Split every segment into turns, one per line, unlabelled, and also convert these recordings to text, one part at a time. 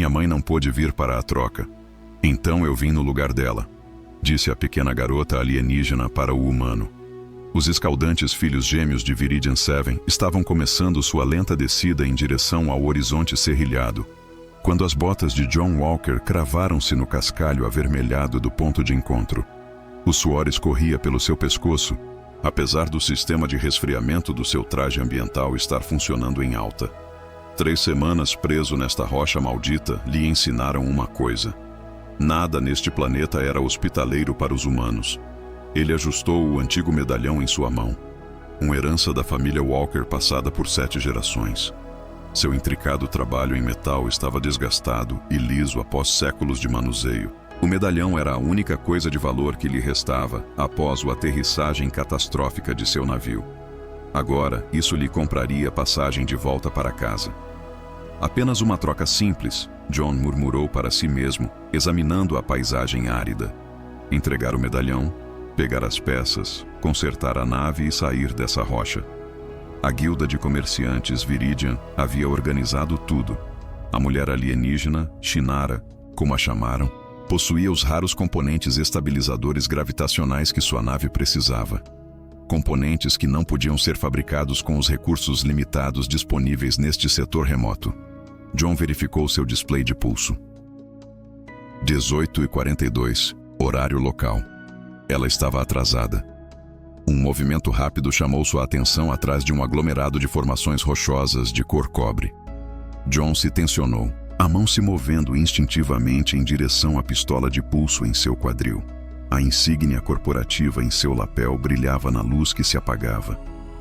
Minha mãe não pôde vir para a troca. Então eu vim no lugar dela, disse a pequena garota alienígena para o humano. Os escaldantes filhos gêmeos de Viridian 7 estavam começando sua lenta descida em direção ao horizonte serrilhado, quando as botas de John Walker cravaram-se no cascalho avermelhado do ponto de encontro. O suor escorria pelo seu pescoço, apesar do sistema de resfriamento do seu traje ambiental estar funcionando em alta. 3 semanas preso nesta rocha maldita lhe ensinaram uma coisa: nada neste planeta era hospitaleiro para os humanos. Ele ajustou o antigo medalhão em sua mão, uma herança da família Walker passada por 7 gerações. Seu intricado trabalho em metal estava desgastado e liso após séculos de manuseio. O medalhão era a única coisa de valor que lhe restava após a aterrissagem catastrófica de seu navio. Agora, isso lhe compraria passagem de volta para casa. Apenas uma troca simples, John murmurou para si mesmo, examinando a paisagem árida. Entregar o medalhão, pegar as peças, consertar a nave e sair dessa rocha. A guilda de comerciantes Viridian havia organizado tudo. A mulher alienígena, Shinara, como a chamaram, possuía os raros componentes estabilizadores gravitacionais que sua nave precisava. Componentes que não podiam ser fabricados com os recursos limitados disponíveis neste setor remoto. John verificou seu display de pulso. 18h42, horário local. Ela estava atrasada. Um movimento rápido chamou sua atenção atrás de um aglomerado de formações rochosas de cor cobre. John se tensionou, a mão se movendo instintivamente em direção à pistola de pulso em seu quadril. A insígnia corporativa em seu lapel brilhava na luz que se apagava.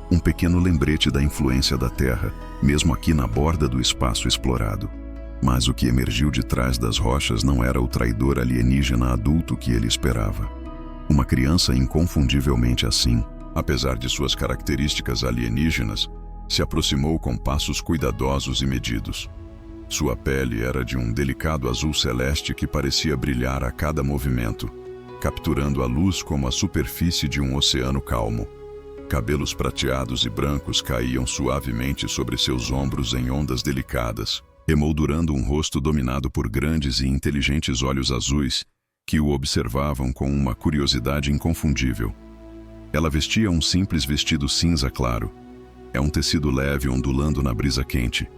Um pequeno lembrete da influência da Terra, mesmo aqui na borda do espaço explorado. Mas o que emergiu de trás das rochas não era o traidor alienígena adulto que ele esperava. Uma criança inconfundivelmente assim, apesar de suas características alienígenas, se aproximou com passos cuidadosos e medidos. Sua pele era de um delicado azul celeste que parecia brilhar a cada movimento, capturando a luz como a superfície de um oceano calmo. Cabelos prateados e brancos caíam suavemente sobre seus ombros em ondas delicadas, emoldurando um rosto dominado por grandes e inteligentes olhos azuis que o observavam com uma curiosidade inconfundível. Ela vestia um simples vestido cinza claro. É um tecido leve ondulando na brisa quente.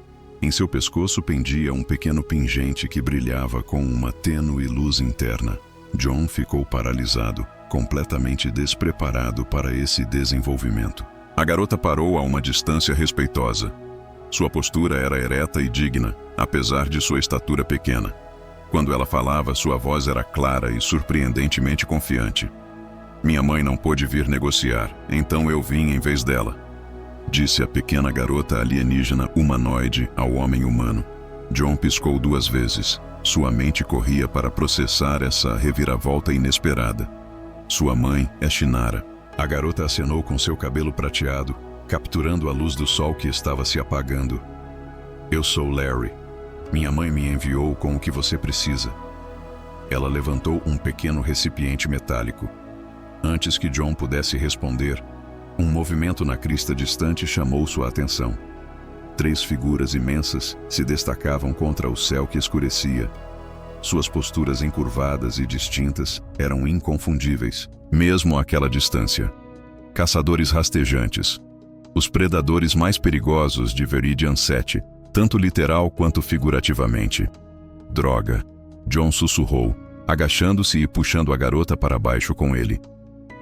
Em seu pescoço pendia um pequeno pingente que brilhava com uma tênue luz interna. John ficou paralisado, completamente despreparado para esse desenvolvimento. A garota parou a uma distância respeitosa. Sua postura era ereta e digna, apesar de sua estatura pequena. Quando ela falava, sua voz era clara e surpreendentemente confiante. Minha mãe não pôde vir negociar, então eu vim em vez dela, disse a pequena garota alienígena humanoide ao homem humano. John piscou 2 vezes. Sua mente corria para processar essa reviravolta inesperada. Sua mãe é Shinara. A garota acenou com seu cabelo prateado, capturando a luz do sol que estava se apagando. Eu sou Larry. Minha mãe me enviou com o que você precisa. Ela levantou um pequeno recipiente metálico. Antes que John pudesse responder, um movimento na crista distante chamou sua atenção. 3 figuras imensas se destacavam contra o céu que escurecia. Suas posturas encurvadas e distintas eram inconfundíveis, mesmo àquela distância. Caçadores rastejantes. Os predadores mais perigosos de Viridian 7, tanto literal quanto figurativamente. Droga, John sussurrou, agachando-se e puxando a garota para baixo com ele.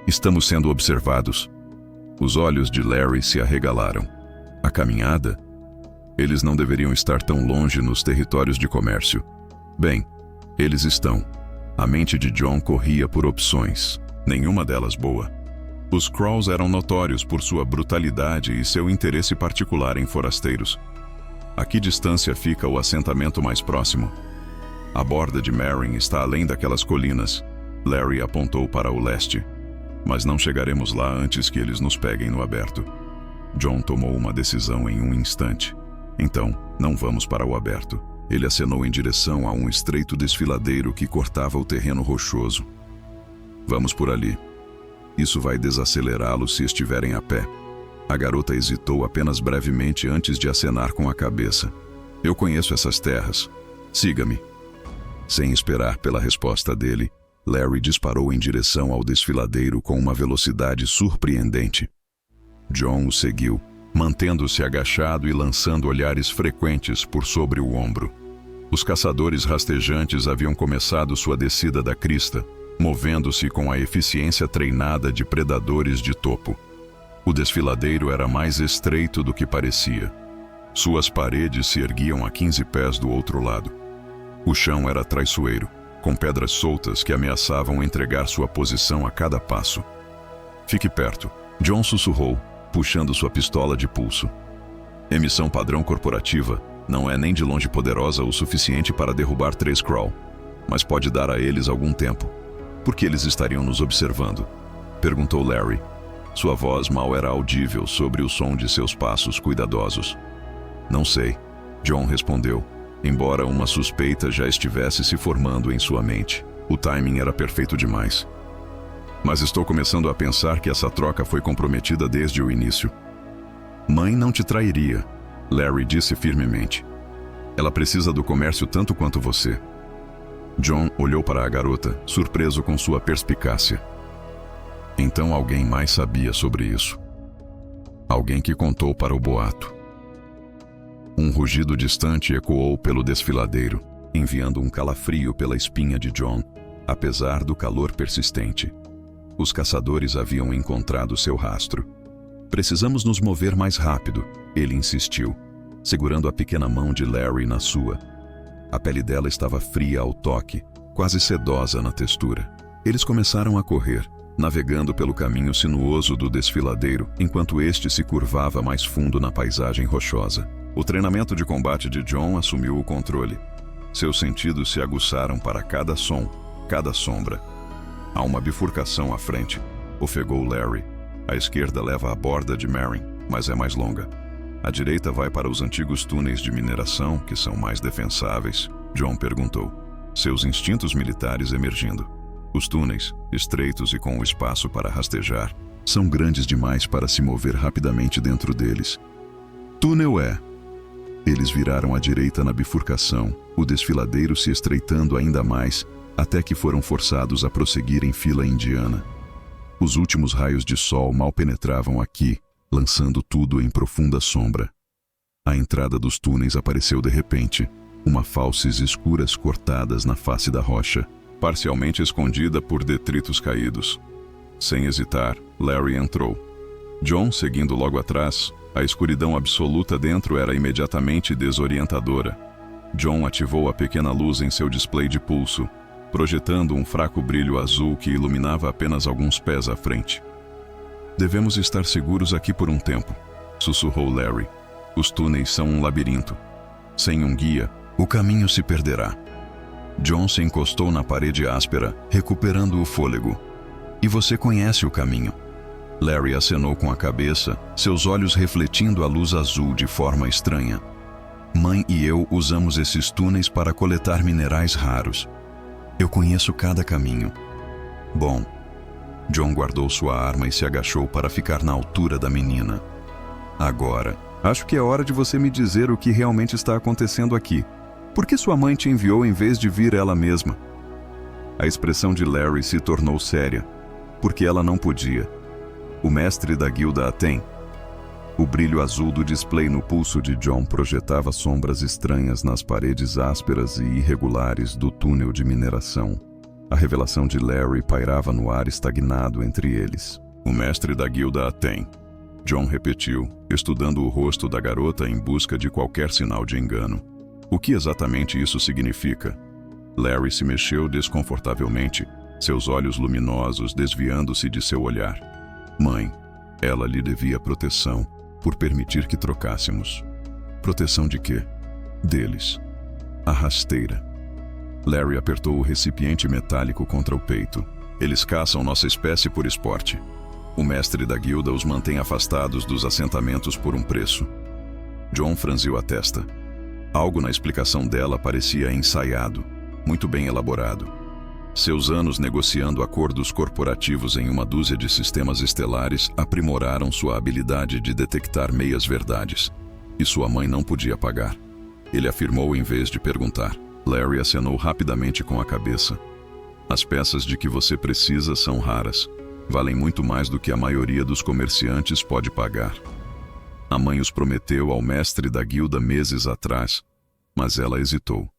Estamos sendo observados. Os olhos de Larry se arregalaram. A caminhada? Eles não deveriam estar tão longe nos territórios de comércio. Bem, eles estão. A mente de John corria por opções, nenhuma delas boa. Os Kralls eram notórios por sua brutalidade e seu interesse particular em forasteiros. A que distância fica o assentamento mais próximo? A borda de Merin está além daquelas colinas. Larry apontou para o leste. Mas não chegaremos lá antes que eles nos peguem no aberto. John tomou uma decisão em um instante. Então, não vamos para o aberto. Ele acenou em direção a um estreito desfiladeiro que cortava o terreno rochoso. Vamos por ali. Isso vai desacelerá-los se estiverem a pé. A garota hesitou apenas brevemente antes de acenar com a cabeça. Eu conheço essas terras. Siga-me. Sem esperar pela resposta dele, Larry disparou em direção ao desfiladeiro com uma velocidade surpreendente. John o seguiu, mantendo-se agachado e lançando olhares frequentes por sobre o ombro. Os caçadores rastejantes haviam começado sua descida da crista, movendo-se com a eficiência treinada de predadores de topo. O desfiladeiro era mais estreito do que parecia. Suas paredes se erguiam a 15 pés do outro lado. O chão era traiçoeiro, com pedras soltas que ameaçavam entregar sua posição a cada passo. Fique perto, John sussurrou, puxando sua pistola de pulso. Emissão padrão corporativa não é nem de longe poderosa o suficiente para derrubar 3 Crawl, mas pode dar a eles algum tempo. Por que eles estariam nos observando? Perguntou Larry. Sua voz mal era audível sobre o som de seus passos cuidadosos. Não sei, John respondeu, embora uma suspeita já estivesse se formando em sua mente. O timing era perfeito demais. Mas estou começando a pensar que essa troca foi comprometida desde o início. Mãe não te trairia, Larry disse firmemente. Ela precisa do comércio tanto quanto você. John olhou para a garota, surpreso com sua perspicácia. Então alguém mais sabia sobre isso. Alguém que contou para o boato. Um rugido distante ecoou pelo desfiladeiro, enviando um calafrio pela espinha de John, apesar do calor persistente. Os caçadores haviam encontrado seu rastro. Precisamos nos mover mais rápido, ele insistiu, segurando a pequena mão de Larry na sua. A pele dela estava fria ao toque, quase sedosa na textura. Eles começaram a correr, navegando pelo caminho sinuoso do desfiladeiro, enquanto este se curvava mais fundo na paisagem rochosa. O treinamento de combate de John assumiu o controle. Seus sentidos se aguçaram para cada som, cada sombra. Há uma bifurcação à frente, ofegou Larry. A esquerda leva à borda de Marin, mas é mais longa. A direita vai para os antigos túneis de mineração, que são mais defensáveis, John perguntou, seus instintos militares emergindo. Os túneis, estreitos e com o espaço para rastejar, são grandes demais para se mover rapidamente dentro deles. Túnel é. Eles viraram à direita na bifurcação, o desfiladeiro se estreitando ainda mais, até que foram forçados a prosseguir em fila indiana. Os últimos raios de sol mal penetravam aqui, lançando tudo em profunda sombra. A entrada dos túneis apareceu de repente, uma falsas escuras cortadas na face da rocha, parcialmente escondida por detritos caídos. Sem hesitar, Larry entrou. John, seguindo logo atrás, a escuridão absoluta dentro era imediatamente desorientadora. John ativou a pequena luz em seu display de pulso, projetando um fraco brilho azul que iluminava apenas alguns pés à frente. Devemos estar seguros aqui por um tempo, sussurrou Larry. Os túneis são um labirinto. Sem um guia, o caminho se perderá. John se encostou na parede áspera, recuperando o fôlego. E você conhece o caminho. Larry acenou com a cabeça, seus olhos refletindo a luz azul de forma estranha. Mãe e eu usamos esses túneis para coletar minerais raros. Eu conheço cada caminho. Bom, John guardou sua arma e se agachou para ficar na altura da menina. Agora, acho que é hora de você me dizer o que realmente está acontecendo aqui. Por que sua mãe te enviou em vez de vir ela mesma? A expressão de Larry se tornou séria. Porque ela não podia. O mestre da guilda a tem. O brilho azul do display no pulso de John projetava sombras estranhas nas paredes ásperas e irregulares do túnel de mineração. A revelação de Larry pairava no ar estagnado entre eles. O mestre da guilda a tem. John repetiu, estudando o rosto da garota em busca de qualquer sinal de engano. O que exatamente isso significa? Larry se mexeu desconfortavelmente, seus olhos luminosos desviando-se de seu olhar. Mãe, ela lhe devia proteção, por permitir que trocássemos. Proteção de quê? Deles. A rasteira. Larry apertou o recipiente metálico contra o peito. Eles caçam nossa espécie por esporte. O mestre da guilda os mantém afastados dos assentamentos por um preço. John franziu a testa. Algo na explicação dela parecia ensaiado, muito bem elaborado. Seus anos negociando acordos corporativos em uma dúzia de sistemas estelares aprimoraram sua habilidade de detectar meias-verdades. E sua mãe não podia pagar. Ele afirmou em vez de perguntar. Larry acenou rapidamente com a cabeça. As peças de que você precisa são raras. Valem muito mais do que a maioria dos comerciantes pode pagar. A mãe os prometeu ao mestre da guilda meses atrás, mas ela hesitou.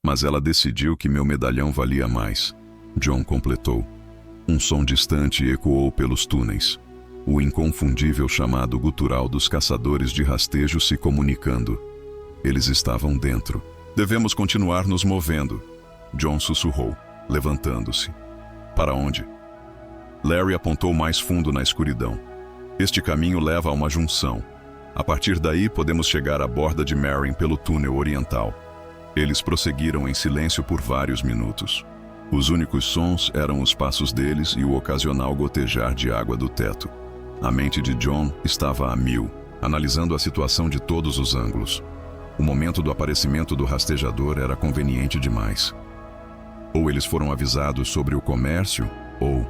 Mas ela decidiu que meu medalhão valia mais. John completou. Um som distante ecoou pelos túneis. O inconfundível chamado gutural dos caçadores de rastejo se comunicando. Eles estavam dentro. Devemos continuar nos movendo, John sussurrou, levantando-se. Para onde? Larry apontou mais fundo na escuridão. Este caminho leva a uma junção. A partir daí podemos chegar à borda de Meereen pelo túnel oriental. Eles prosseguiram em silêncio por vários minutos. Os únicos sons eram os passos deles e o ocasional gotejar de água do teto. A mente de John estava a mil, analisando a situação de todos os ângulos. O momento do aparecimento do rastejador era conveniente demais. Ou eles foram avisados sobre o comércio, ou...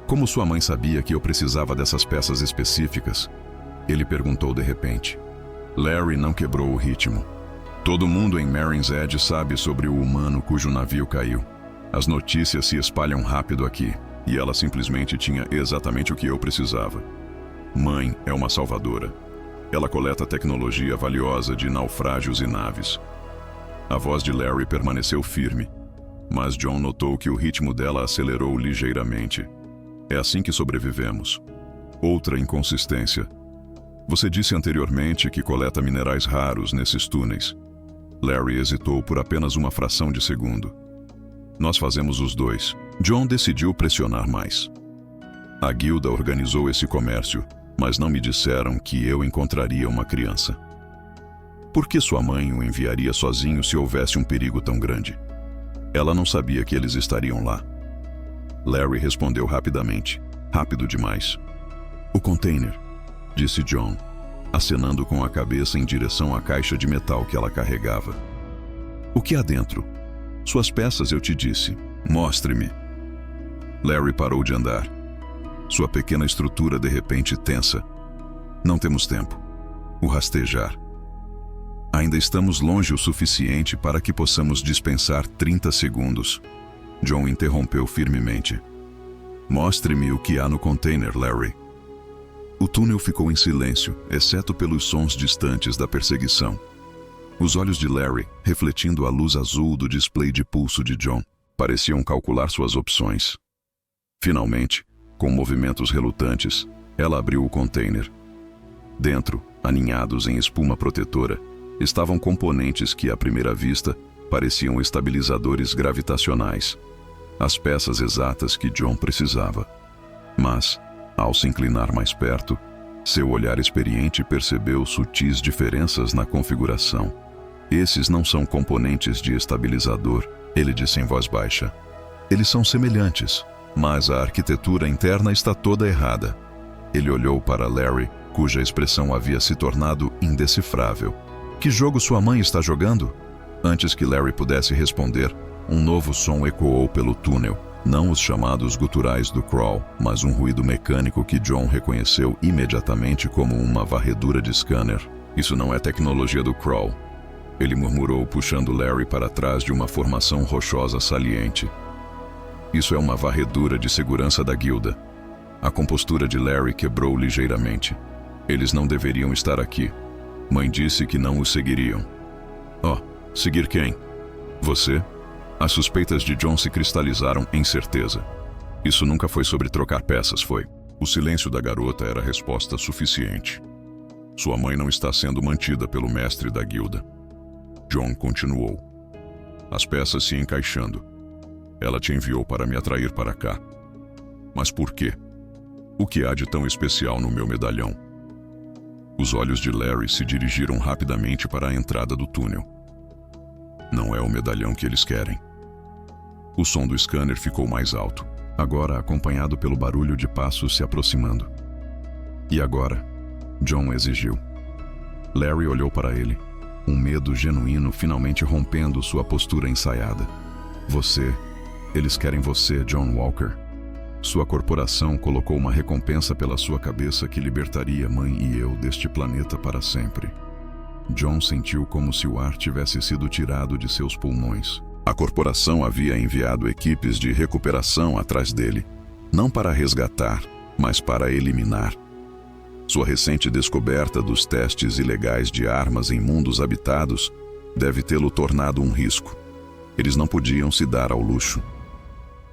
Como sua mãe sabia que eu precisava dessas peças específicas? Ele perguntou de repente. Larry não quebrou o ritmo. Todo mundo em Meereen's Edge sabe sobre o humano cujo navio caiu. As notícias se espalham rápido aqui, e ela simplesmente tinha exatamente o que eu precisava. Mãe é uma salvadora. Ela coleta tecnologia valiosa de naufrágios e naves. A voz de Larry permaneceu firme, mas John notou que o ritmo dela acelerou ligeiramente. É assim que sobrevivemos. Outra inconsistência. Você disse anteriormente que coleta minerais raros nesses túneis. Larry hesitou por apenas uma fração de segundo. Nós fazemos os dois. John decidiu pressionar mais. A guilda organizou esse comércio, mas não me disseram que eu encontraria uma criança. Por que sua mãe o enviaria sozinho se houvesse um perigo tão grande? Ela não sabia que eles estariam lá. Larry respondeu rapidamente. Rápido demais. O container, disse John, acenando com a cabeça em direção à caixa de metal que ela carregava. O que há dentro? Suas peças, eu te disse. Mostre-me. Larry parou de andar. Sua pequena estrutura de repente tensa. Não temos tempo. O rastejar. Ainda estamos longe o suficiente para que possamos dispensar 30 segundos. John interrompeu firmemente. Mostre-me o que há no container, Larry. O túnel ficou em silêncio, exceto pelos sons distantes da perseguição. Os olhos de Larry, refletindo a luz azul do display de pulso de John, pareciam calcular suas opções. Finalmente, com movimentos relutantes, ela abriu o container. Dentro, aninhados em espuma protetora, estavam componentes que, à primeira vista, pareciam estabilizadores gravitacionais. As peças exatas que John precisava. Mas, ao se inclinar mais perto, seu olhar experiente percebeu sutis diferenças na configuração. Esses não são componentes de estabilizador, ele disse em voz baixa. Eles são semelhantes, mas a arquitetura interna está toda errada. Ele olhou para Larry, cuja expressão havia se tornado indecifrável. Que jogo sua mãe está jogando? Antes que Larry pudesse responder, um novo som ecoou pelo túnel. Não os chamados guturais do crawl, mas um ruído mecânico que John reconheceu imediatamente como uma varredura de scanner. Isso não é tecnologia do crawl, ele murmurou, puxando Larry para trás de uma formação rochosa saliente. Isso é uma varredura de segurança da guilda. A compostura de Larry quebrou ligeiramente. Eles não deveriam estar aqui. Mãe disse que não os seguiriam. Oh, seguir quem? Você? As suspeitas de John se cristalizaram em certeza. Isso nunca foi sobre trocar peças, foi. O silêncio da garota era resposta suficiente. Sua mãe não está sendo mantida pelo mestre da guilda. John continuou. As peças se encaixando. Ela te enviou para me atrair para cá. Mas por quê? O que há de tão especial no meu medalhão? Os olhos de Larry se dirigiram rapidamente para a entrada do túnel. Não é o medalhão que eles querem. O som do scanner ficou mais alto, agora acompanhado pelo barulho de passos se aproximando. E agora? John exigiu. Larry olhou para ele, um medo genuíno finalmente rompendo sua postura ensaiada. Você, eles querem você, John Walker. Sua corporação colocou uma recompensa pela sua cabeça que libertaria mãe e eu deste planeta para sempre. John sentiu como se o ar tivesse sido tirado de seus pulmões. A corporação havia enviado equipes de recuperação atrás dele, não para resgatar, mas para eliminar. Sua recente descoberta dos testes ilegais de armas em mundos habitados deve tê-lo tornado um risco. Eles não podiam se dar ao luxo.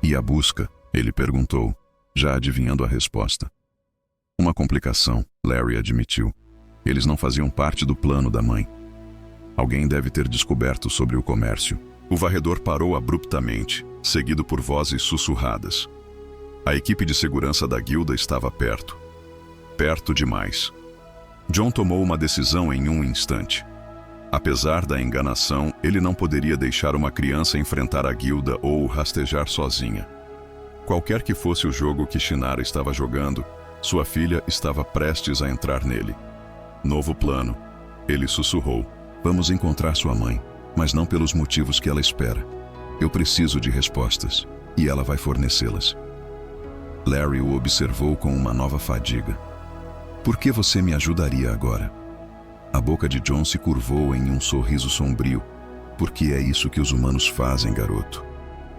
E a busca? Ele perguntou, já adivinhando a resposta. Uma complicação, Larry admitiu. Eles não faziam parte do plano da mãe. Alguém deve ter descoberto sobre o comércio. O varredor parou abruptamente, seguido por vozes sussurradas. A equipe de segurança da guilda estava perto. Perto demais. John tomou uma decisão em um instante. Apesar da enganação, ele não poderia deixar uma criança enfrentar a guilda ou rastejar sozinha. Qualquer que fosse o jogo que Shannara estava jogando, sua filha estava prestes a entrar nele. Novo plano. Ele sussurrou. Vamos encontrar sua mãe, mas não pelos motivos que ela espera. Eu preciso de respostas, e ela vai fornecê-las. Larry o observou com uma nova fadiga. Por que você me ajudaria agora? A boca de John se curvou em um sorriso sombrio. Porque é isso que os humanos fazem, garoto.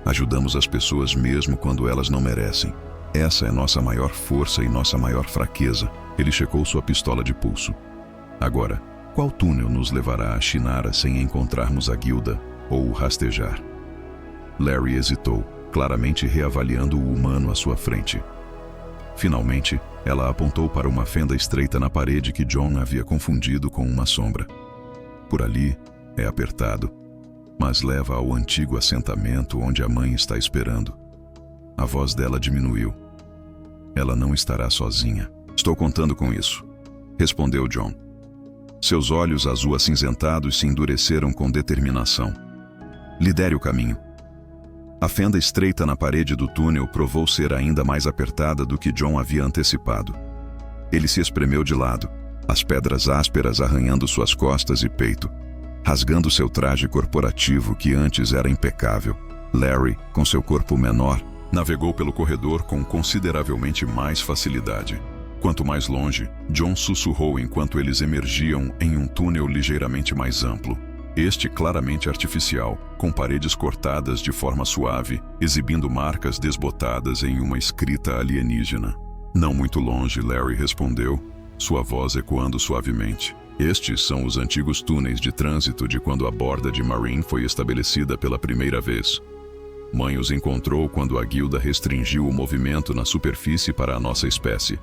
Ajudamos as pessoas mesmo quando elas não merecem. Essa é nossa maior força e nossa maior fraqueza. Ele checou sua pistola de pulso. Agora, qual túnel nos levará a Shannara sem encontrarmos a guilda ou rastejar? Larry hesitou, claramente reavaliando o humano à sua frente. Finalmente, ela apontou para uma fenda estreita na parede que John havia confundido com uma sombra. Por ali, é apertado, mas leva ao antigo assentamento onde a mãe está esperando. A voz dela diminuiu. Ela não estará sozinha. Estou contando com isso, respondeu John. Seus olhos azul-acinzentados se endureceram com determinação. Lidere o caminho. A fenda estreita na parede do túnel provou ser ainda mais apertada do que John havia antecipado. Ele se espremeu de lado, as pedras ásperas arranhando suas costas e peito, rasgando seu traje corporativo que antes era impecável. Larry, com seu corpo menor, navegou pelo corredor com consideravelmente mais facilidade. Quanto mais longe, John sussurrou enquanto eles emergiam em um túnel ligeiramente mais amplo. Este claramente artificial, com paredes cortadas de forma suave, exibindo marcas desbotadas em uma escrita alienígena. Não muito longe, Larry respondeu, sua voz ecoando suavemente. Estes são os antigos túneis de trânsito de quando a borda de Marine foi estabelecida pela primeira vez. Mãe os encontrou quando a guilda restringiu o movimento na superfície para a nossa espécie.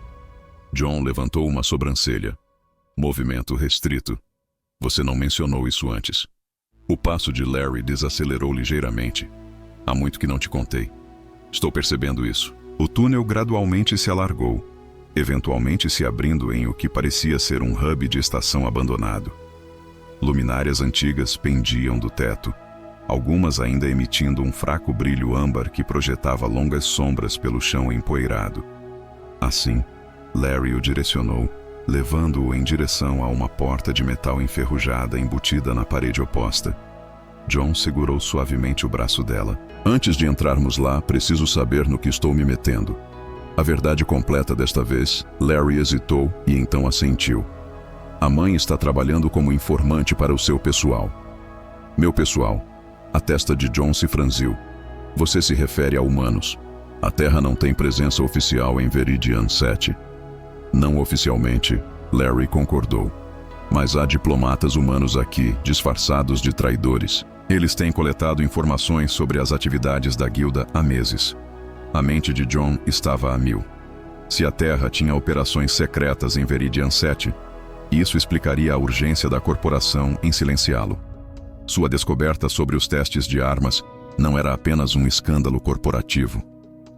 John levantou uma sobrancelha. Movimento restrito. Você não mencionou isso antes. O passo de Larry desacelerou ligeiramente. Há muito que não te contei. Estou percebendo isso. O túnel gradualmente se alargou, eventualmente se abrindo em o que parecia ser um hub de estação abandonado. Luminárias antigas pendiam do teto, algumas ainda emitindo um fraco brilho âmbar que projetava longas sombras pelo chão empoeirado. Assim, Larry o direcionou, levando-o em direção a uma porta de metal enferrujada embutida na parede oposta. John segurou suavemente o braço dela. Antes de entrarmos lá, preciso saber no que estou me metendo. A verdade completa desta vez, Larry hesitou e então assentiu. A mãe está trabalhando como informante para o seu pessoal. Meu pessoal. A testa de John se franziu. Você se refere a humanos. A Terra não tem presença oficial em Veridian 7. Não oficialmente, Larry concordou. Mas há diplomatas humanos aqui, disfarçados de traidores. Eles têm coletado informações sobre as atividades da guilda há meses. A mente de John estava a mil. Se a Terra tinha operações secretas em Veridian 7, isso explicaria a urgência da corporação em silenciá-lo. Sua descoberta sobre os testes de armas não era apenas um escândalo corporativo.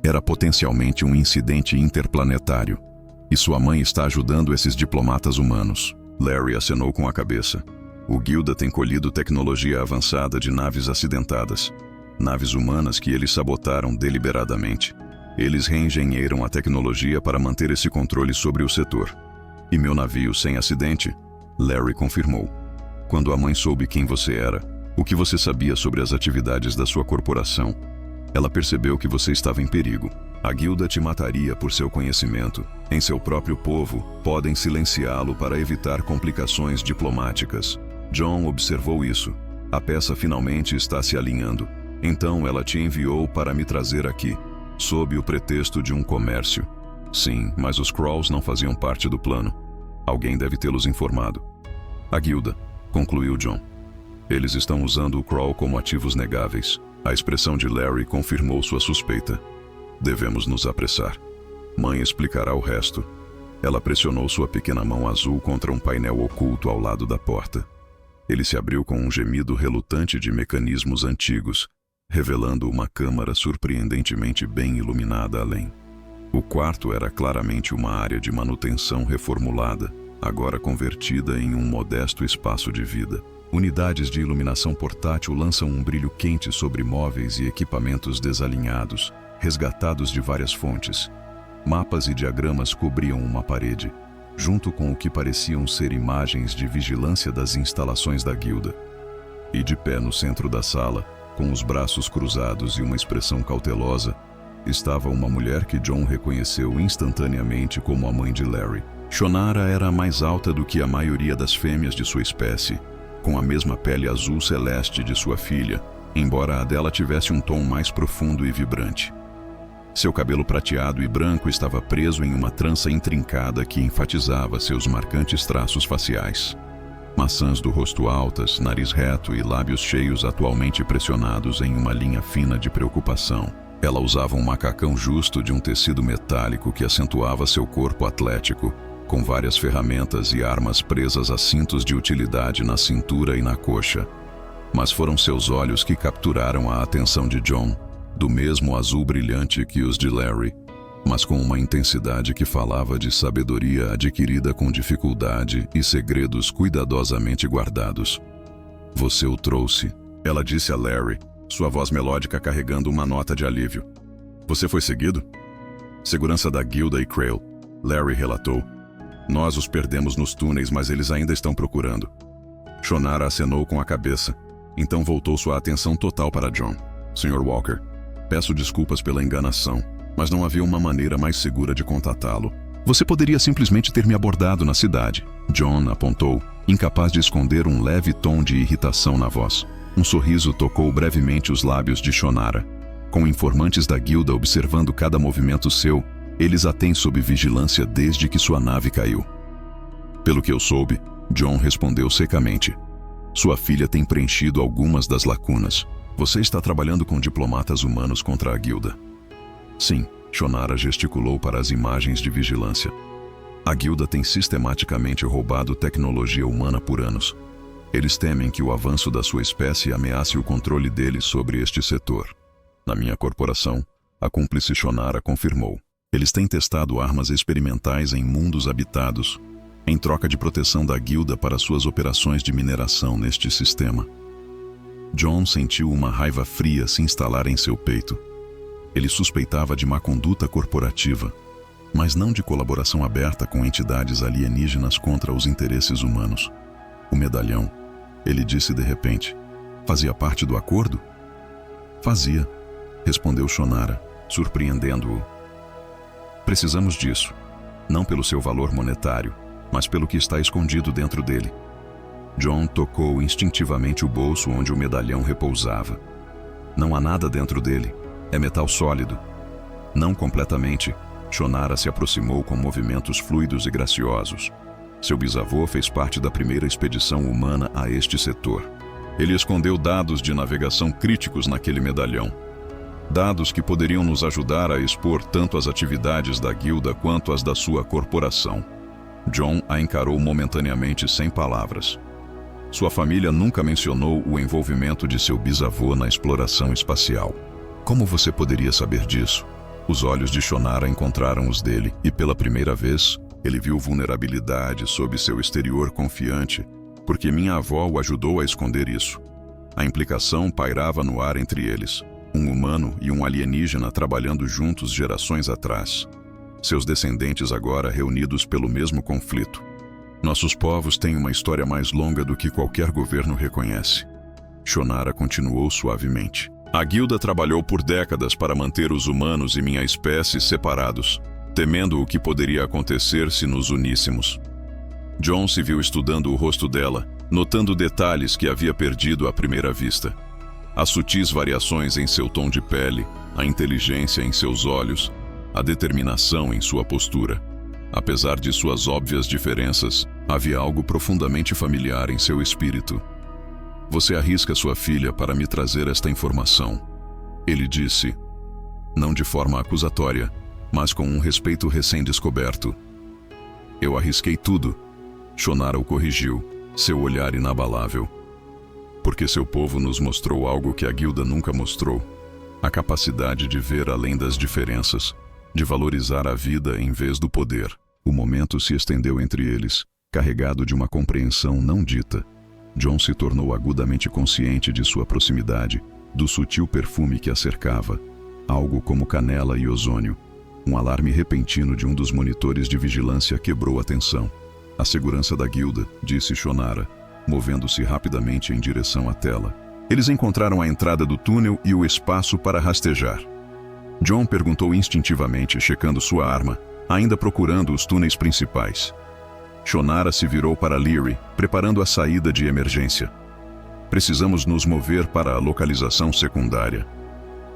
Era potencialmente um incidente interplanetário. E sua mãe está ajudando esses diplomatas humanos. Larry acenou com a cabeça. O Guilda tem colhido tecnologia avançada de naves acidentadas. Naves humanas que eles sabotaram deliberadamente. Eles reengenheiram a tecnologia para manter esse controle sobre o setor. E meu navio sem acidente? Larry confirmou. Quando a mãe soube quem você era, o que você sabia sobre as atividades da sua corporação, Ela percebeu que você estava em perigo. A guilda te mataria por seu conhecimento. Em seu próprio povo, podem silenciá-lo para evitar complicações diplomáticas. John observou isso. A peça finalmente está se alinhando. Então ela te enviou para me trazer aqui, sob o pretexto de um comércio. Sim, mas os Crawls não faziam parte do plano. Alguém deve tê-los informado. A guilda, concluiu John. Eles estão usando o Crawl como ativos negáveis. A expressão de Larry confirmou sua suspeita. Devemos nos apressar. Mãe explicará o resto. Ela pressionou sua pequena mão azul contra um painel oculto ao lado da porta. Ele se abriu com um gemido relutante de mecanismos antigos, revelando uma câmara surpreendentemente bem iluminada além. O quarto era claramente uma área de manutenção reformulada, agora convertida em um modesto espaço de vida. Unidades de iluminação portátil lançam um brilho quente sobre móveis e equipamentos desalinhados, resgatados de várias fontes. Mapas e diagramas cobriam uma parede, junto com o que pareciam ser imagens de vigilância das instalações da guilda. E de pé no centro da sala, com os braços cruzados e uma expressão cautelosa, estava uma mulher que John reconheceu instantaneamente como a mãe de Larry. Shonara era mais alta do que a maioria das fêmeas de sua espécie, com a mesma pele azul celeste de sua filha, embora a dela tivesse um tom mais profundo e vibrante. Seu cabelo prateado e branco estava preso em uma trança intrincada que enfatizava seus marcantes traços faciais. Maçãs do rosto altas, nariz reto e lábios cheios atualmente pressionados em uma linha fina de preocupação. Ela usava um macacão justo de um tecido metálico que acentuava seu corpo atlético, com várias ferramentas e armas presas a cintos de utilidade na cintura e na coxa. Mas foram seus olhos que capturaram a atenção de John, do mesmo azul brilhante que os de Larry, mas com uma intensidade que falava de sabedoria adquirida com dificuldade e segredos cuidadosamente guardados. Você o trouxe, ela disse a Larry, sua voz melódica carregando uma nota de alívio. Você foi seguido? Segurança da guilda e Crail, Larry relatou. Nós os perdemos nos túneis, mas eles ainda estão procurando. Shonara acenou com a cabeça, então voltou sua atenção total para John. Sr. Walker, peço desculpas pela enganação, mas não havia uma maneira mais segura de contatá-lo. Você poderia simplesmente ter me abordado na cidade. John apontou, incapaz de esconder um leve tom de irritação na voz. Um sorriso tocou brevemente os lábios de Shonara. Com informantes da guilda observando cada movimento seu, eles a têm sob vigilância desde que sua nave caiu. Pelo que eu soube, John respondeu secamente. Sua filha tem preenchido algumas das lacunas. Você está trabalhando com diplomatas humanos contra a guilda. Sim, Shonara gesticulou para as imagens de vigilância. A guilda tem sistematicamente roubado tecnologia humana por anos. Eles temem que o avanço da sua espécie ameace o controle deles sobre este setor. Na minha corporação, a cúmplice Shonara confirmou. Eles têm testado armas experimentais em mundos habitados, em troca de proteção da guilda para suas operações de mineração neste sistema. John sentiu uma raiva fria se instalar em seu peito. Ele suspeitava de má conduta corporativa, mas não de colaboração aberta com entidades alienígenas contra os interesses humanos. O medalhão, ele disse de repente, fazia parte do acordo? Fazia, respondeu Shonara, surpreendendo-o. Precisamos disso, não pelo seu valor monetário, mas pelo que está escondido dentro dele. John tocou instintivamente o bolso onde o medalhão repousava. Não há nada dentro dele, é metal sólido. Não completamente, Shonara se aproximou com movimentos fluidos e graciosos. Seu bisavô fez parte da primeira expedição humana a este setor. Ele escondeu dados de navegação críticos naquele medalhão. Dados que poderiam nos ajudar a expor tanto as atividades da guilda quanto as da sua corporação. John a encarou momentaneamente sem palavras. Sua família nunca mencionou o envolvimento de seu bisavô na exploração espacial. Como você poderia saber disso? Os olhos de Shonara encontraram os dele e, pela primeira vez, ele viu vulnerabilidade sob seu exterior confiante, porque minha avó o ajudou a esconder isso. A implicação pairava no ar entre eles. Um humano e um alienígena trabalhando juntos gerações atrás. Seus descendentes agora reunidos pelo mesmo conflito. Nossos povos têm uma história mais longa do que qualquer governo reconhece. Shonara continuou suavemente. A guilda trabalhou por décadas para manter os humanos e minha espécie separados, temendo o que poderia acontecer se nos uníssemos. John se viu estudando o rosto dela, notando detalhes que havia perdido à primeira vista. As sutis variações em seu tom de pele, a inteligência em seus olhos, a determinação em sua postura. Apesar de suas óbvias diferenças, havia algo profundamente familiar em seu espírito. Você arrisca sua filha para me trazer esta informação, ele disse, não de forma acusatória, mas com um respeito recém-descoberto. Eu arrisquei tudo, Shonara o corrigiu, seu olhar inabalável. Porque seu povo nos mostrou algo que a guilda nunca mostrou, a capacidade de ver além das diferenças, de valorizar a vida em vez do poder. O momento se estendeu entre eles, carregado de uma compreensão não dita. John se tornou agudamente consciente de sua proximidade, do sutil perfume que a cercava, algo como canela e ozônio. Um alarme repentino de um dos monitores de vigilância quebrou a tensão. A segurança da guilda, disse Shonara, movendo-se rapidamente em direção à tela. Eles encontraram a entrada do túnel e o espaço para rastejar. John perguntou instintivamente, checando sua arma, ainda procurando os túneis principais. Shonara se virou para Leary, preparando a saída de emergência. Precisamos nos mover para a localização secundária.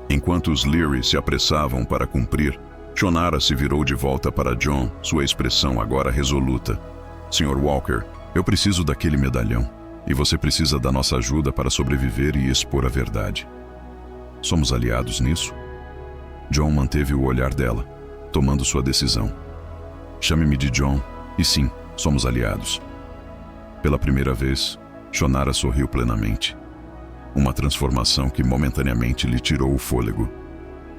Enquanto os Leary se apressavam para cumprir, Shonara se virou de volta para John, sua expressão agora resoluta. Sr. Walker, eu preciso daquele medalhão, e você precisa da nossa ajuda para sobreviver e expor a verdade. Somos aliados nisso? John manteve o olhar dela, tomando sua decisão. Chame-me de John, e sim, somos aliados. Pela primeira vez, Shonara sorriu plenamente. Uma transformação que momentaneamente lhe tirou o fôlego.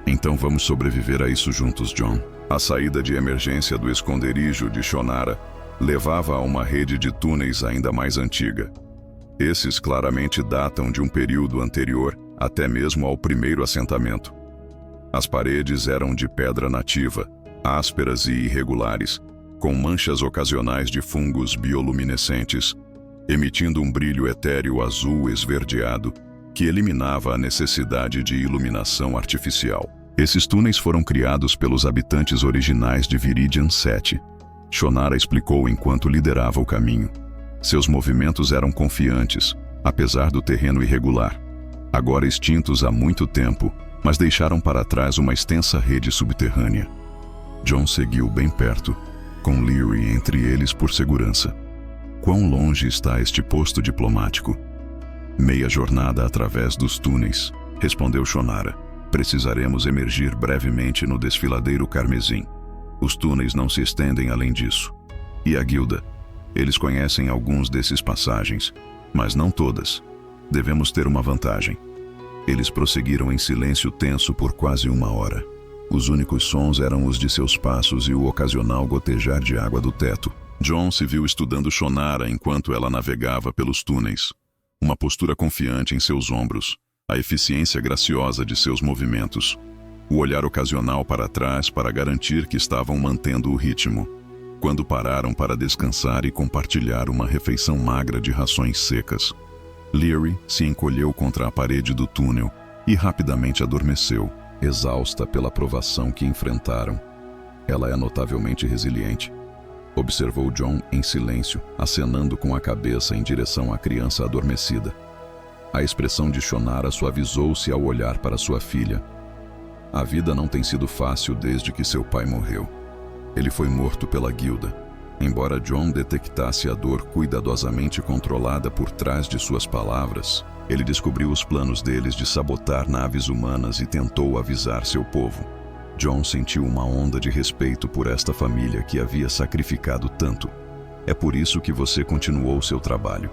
Então vamos sobreviver a isso juntos, John. A saída de emergência do esconderijo de Shonara levava a uma rede de túneis ainda mais antiga. Esses claramente datam de um período anterior até mesmo ao primeiro assentamento. As paredes eram de pedra nativa, ásperas e irregulares, com manchas ocasionais de fungos bioluminescentes, emitindo um brilho etéreo azul esverdeado que eliminava a necessidade de iluminação artificial. Esses túneis foram criados pelos habitantes originais de Viridian 7. Shonara explicou enquanto liderava o caminho. Seus movimentos eram confiantes, apesar do terreno irregular. Agora extintos há muito tempo, mas deixaram para trás uma extensa rede subterrânea. John seguiu bem perto, com Leary entre eles por segurança. Quão longe está este posto diplomático? Meia jornada através dos túneis, respondeu Shonara. Precisaremos emergir brevemente no desfiladeiro carmesim. Os túneis não se estendem além disso. E a guilda? Eles conhecem alguns desses passagens, mas não todas. Devemos ter uma vantagem. Eles prosseguiram em silêncio tenso por quase 1 hora. Os únicos sons eram os de seus passos e o ocasional gotejar de água do teto. John se viu estudando Shonara enquanto ela navegava pelos túneis. Uma postura confiante em seus ombros, a eficiência graciosa de seus movimentos, o olhar ocasional para trás para garantir que estavam mantendo o ritmo. Quando pararam para descansar e compartilhar uma refeição magra de rações secas, Leary se encolheu contra a parede do túnel e rapidamente adormeceu, exausta pela provação que enfrentaram. Ela é notavelmente resiliente, observou John em silêncio, acenando com a cabeça em direção à criança adormecida. A expressão de Shonara suavizou-se ao olhar para sua filha. A vida não tem sido fácil desde que seu pai morreu. Ele foi morto pela guilda. Embora John detectasse a dor cuidadosamente controlada por trás de suas palavras, ele descobriu os planos deles de sabotar naves humanas e tentou avisar seu povo. John sentiu uma onda de respeito por esta família que havia sacrificado tanto. É por isso que você continuou seu trabalho.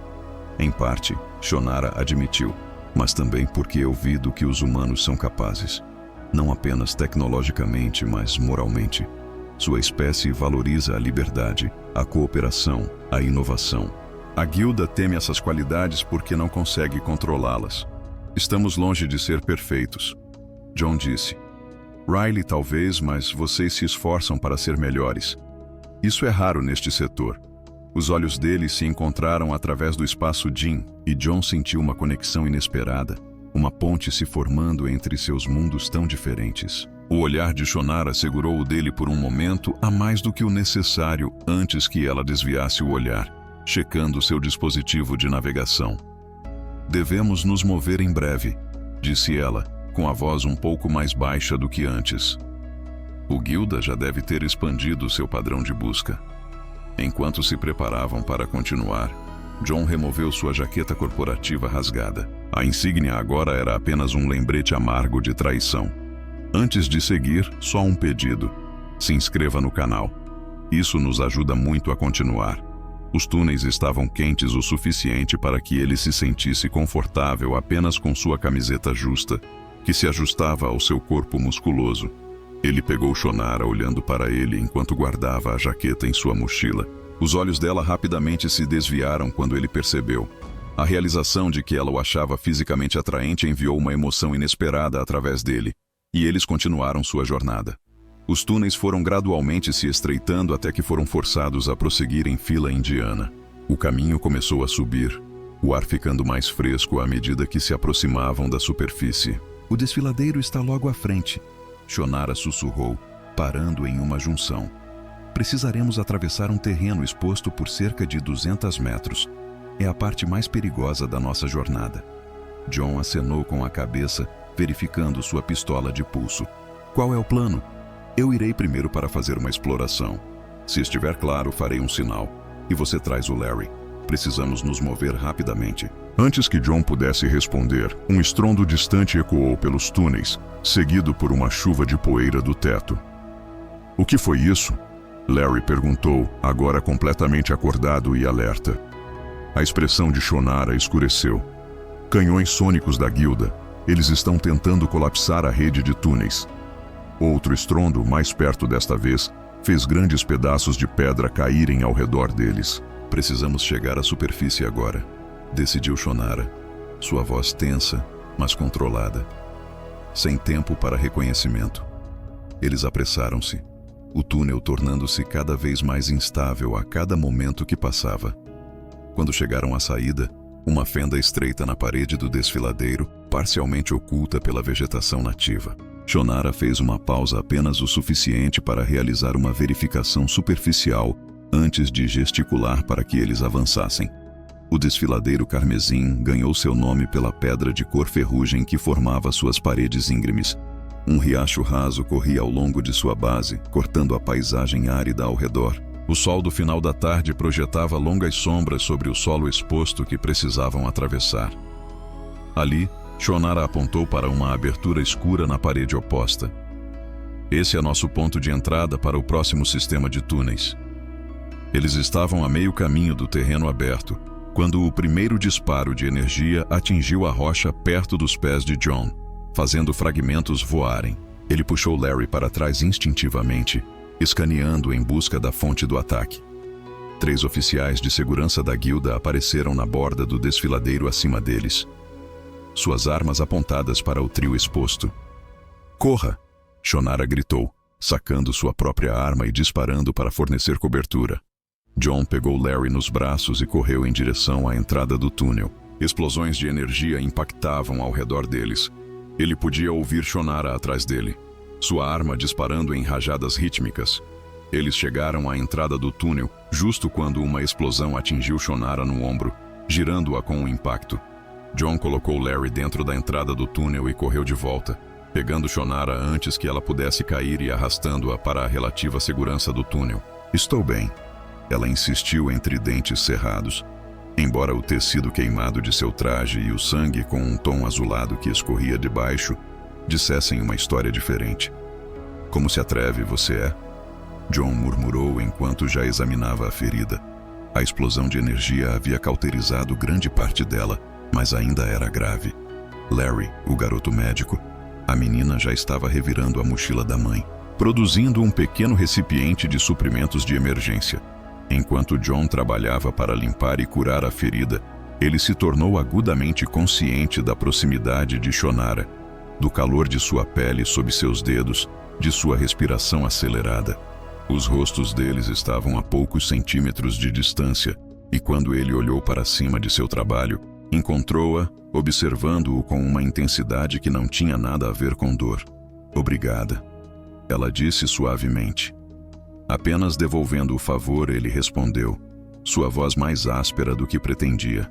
Em parte, Shonara admitiu, mas também porque eu vi do que os humanos são capazes. Não apenas tecnologicamente, mas moralmente. Sua espécie valoriza a liberdade, a cooperação, a inovação. A guilda teme essas qualidades porque não consegue controlá-las. Estamos longe de ser perfeitos, John disse. Riley talvez, mas vocês se esforçam para ser melhores. Isso é raro neste setor. Os olhos dele se encontraram através do espaço Jin, e John sentiu uma conexão inesperada. uma ponte se formando entre seus mundos tão diferentes. O olhar de Shonara segurou o dele por um momento a mais do que o necessário antes que ela desviasse o olhar, checando seu dispositivo de navegação. Devemos nos mover em breve, disse ela, com a voz um pouco mais baixa do que antes. O Guilda já deve ter expandido seu padrão de busca. Enquanto se preparavam para continuar, John removeu sua jaqueta corporativa rasgada. A insígnia agora era apenas um lembrete amargo de traição. Antes de seguir, só um pedido. Se inscreva no canal. Isso nos ajuda muito a continuar. Os túneis estavam quentes o suficiente para que ele se sentisse confortável apenas com sua camiseta justa, que se ajustava ao seu corpo musculoso. Ele pegou Shonara olhando para ele enquanto guardava a jaqueta em sua mochila. Os olhos dela rapidamente se desviaram quando ele percebeu. A realização de que ela o achava fisicamente atraente enviou uma emoção inesperada através dele, e eles continuaram sua jornada. Os túneis foram gradualmente se estreitando até que foram forçados a prosseguir em fila indiana. O caminho começou a subir, o ar ficando mais fresco à medida que se aproximavam da superfície. O desfiladeiro está logo à frente, Shonara sussurrou, parando em uma junção. Precisaremos atravessar um terreno exposto por cerca de 200 metros. É a parte mais perigosa da nossa jornada. John acenou com a cabeça, verificando sua pistola de pulso. Qual é o plano? Eu irei primeiro para fazer uma exploração. Se estiver claro, farei um sinal. E você traz o Larry. Precisamos nos mover rapidamente. Antes que John pudesse responder, um estrondo distante ecoou pelos túneis, seguido por uma chuva de poeira do teto. O que foi isso? Larry perguntou, agora completamente acordado e alerta. A expressão de Shonara escureceu. Canhões sônicos da Guilda. Eles estão tentando colapsar a rede de túneis. Outro estrondo, mais perto desta vez, fez grandes pedaços de pedra caírem ao redor deles. Precisamos chegar à superfície agora, decidiu Shonara, sua voz tensa, mas controlada. Sem tempo para reconhecimento. Eles apressaram-se, o túnel tornando-se cada vez mais instável a cada momento que passava. Quando chegaram à saída, uma fenda estreita na parede do desfiladeiro, parcialmente oculta pela vegetação nativa. Shonara fez uma pausa apenas o suficiente para realizar uma verificação superficial antes de gesticular para que eles avançassem. O desfiladeiro carmesim ganhou seu nome pela pedra de cor ferrugem que formava suas paredes íngremes. Um riacho raso corria ao longo de sua base, cortando a paisagem árida ao redor. O sol do final da tarde projetava longas sombras sobre o solo exposto que precisavam atravessar. Ali, Shonara apontou para uma abertura escura na parede oposta. Esse é nosso ponto de entrada para o próximo sistema de túneis. Eles estavam a meio caminho do terreno aberto, quando o primeiro disparo de energia atingiu a rocha perto dos pés de John, fazendo fragmentos voarem. Ele puxou Larry para trás instintivamente, escaneando em busca da fonte do ataque. 3 oficiais de segurança da guilda apareceram na borda do desfiladeiro acima deles, suas armas apontadas para o trio exposto. Corra! Shonara gritou, sacando sua própria arma e disparando para fornecer cobertura. John pegou Larry nos braços e correu em direção à entrada do túnel. Explosões de energia impactavam ao redor deles. Ele podia ouvir Shonara atrás dele, sua arma disparando em rajadas rítmicas. Eles chegaram à entrada do túnel justo quando uma explosão atingiu Shonara no ombro, girando-a com um impacto. John colocou Larry dentro da entrada do túnel e correu de volta, pegando Shonara antes que ela pudesse cair e arrastando-a para a relativa segurança do túnel. Estou bem, ela insistiu entre dentes cerrados, embora o tecido queimado de seu traje e o sangue com um tom azulado que escorria de baixo dissessem uma história diferente. Como se atreve você é? John murmurou enquanto já examinava a ferida. A explosão de energia havia cauterizado grande parte dela, mas ainda era grave. Larry, o garoto médico, a menina já estava revirando a mochila da mãe, produzindo um pequeno recipiente de suprimentos de emergência. Enquanto John trabalhava para limpar e curar a ferida, ele se tornou agudamente consciente da proximidade de Shonara, do calor de sua pele sob seus dedos, de sua respiração acelerada. Os rostos deles estavam a poucos centímetros de distância, e quando ele olhou para cima de seu trabalho, Encontrou-a, observando-o com uma intensidade que não tinha nada a ver com dor. Obrigada, ela disse suavemente. Apenas devolvendo o favor, ele respondeu, sua voz mais áspera do que pretendia.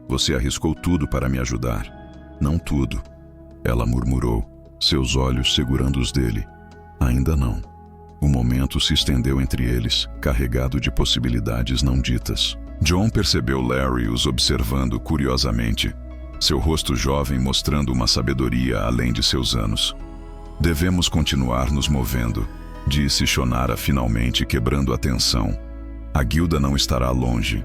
Você arriscou tudo para me ajudar. Não tudo, ela murmurou, seus olhos segurando os dele. Ainda não. O momento se estendeu entre eles, carregado de possibilidades não ditas. John percebeu Larry os observando curiosamente, seu rosto jovem mostrando uma sabedoria além de seus anos. Devemos continuar nos movendo, disse Shonara finalmente, quebrando a tensão. A guilda não estará longe.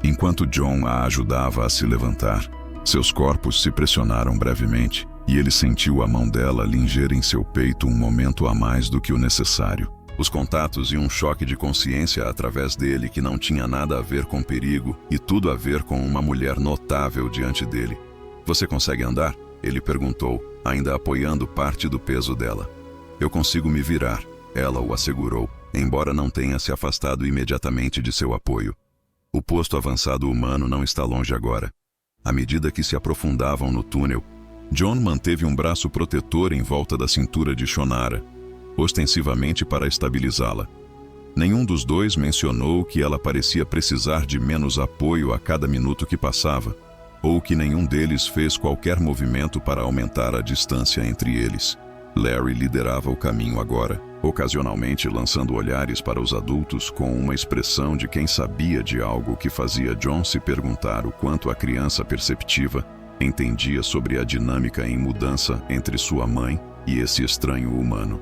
Enquanto John a ajudava a se levantar, seus corpos se pressionaram brevemente e ele sentiu a mão dela linger em seu peito um momento a mais do que o necessário. Os contatos e um choque de consciência através dele que não tinha nada a ver com perigo e tudo a ver com uma mulher notável diante dele. Você consegue andar? Ele perguntou, ainda apoiando parte do peso dela. Eu consigo me virar, ela o assegurou, embora não tenha se afastado imediatamente de seu apoio. O posto avançado humano não está longe agora. À medida que se aprofundavam no túnel, John manteve um braço protetor em volta da cintura de Shonara, ostensivamente para estabilizá-la. Nenhum dos dois mencionou que ela parecia precisar de menos apoio a cada minuto que passava, ou que nenhum deles fez qualquer movimento para aumentar a distância entre eles. Larry liderava o caminho agora, ocasionalmente lançando olhares para os adultos com uma expressão de quem sabia de algo que fazia John se perguntar o quanto a criança perceptiva entendia sobre a dinâmica em mudança entre sua mãe e esse estranho humano.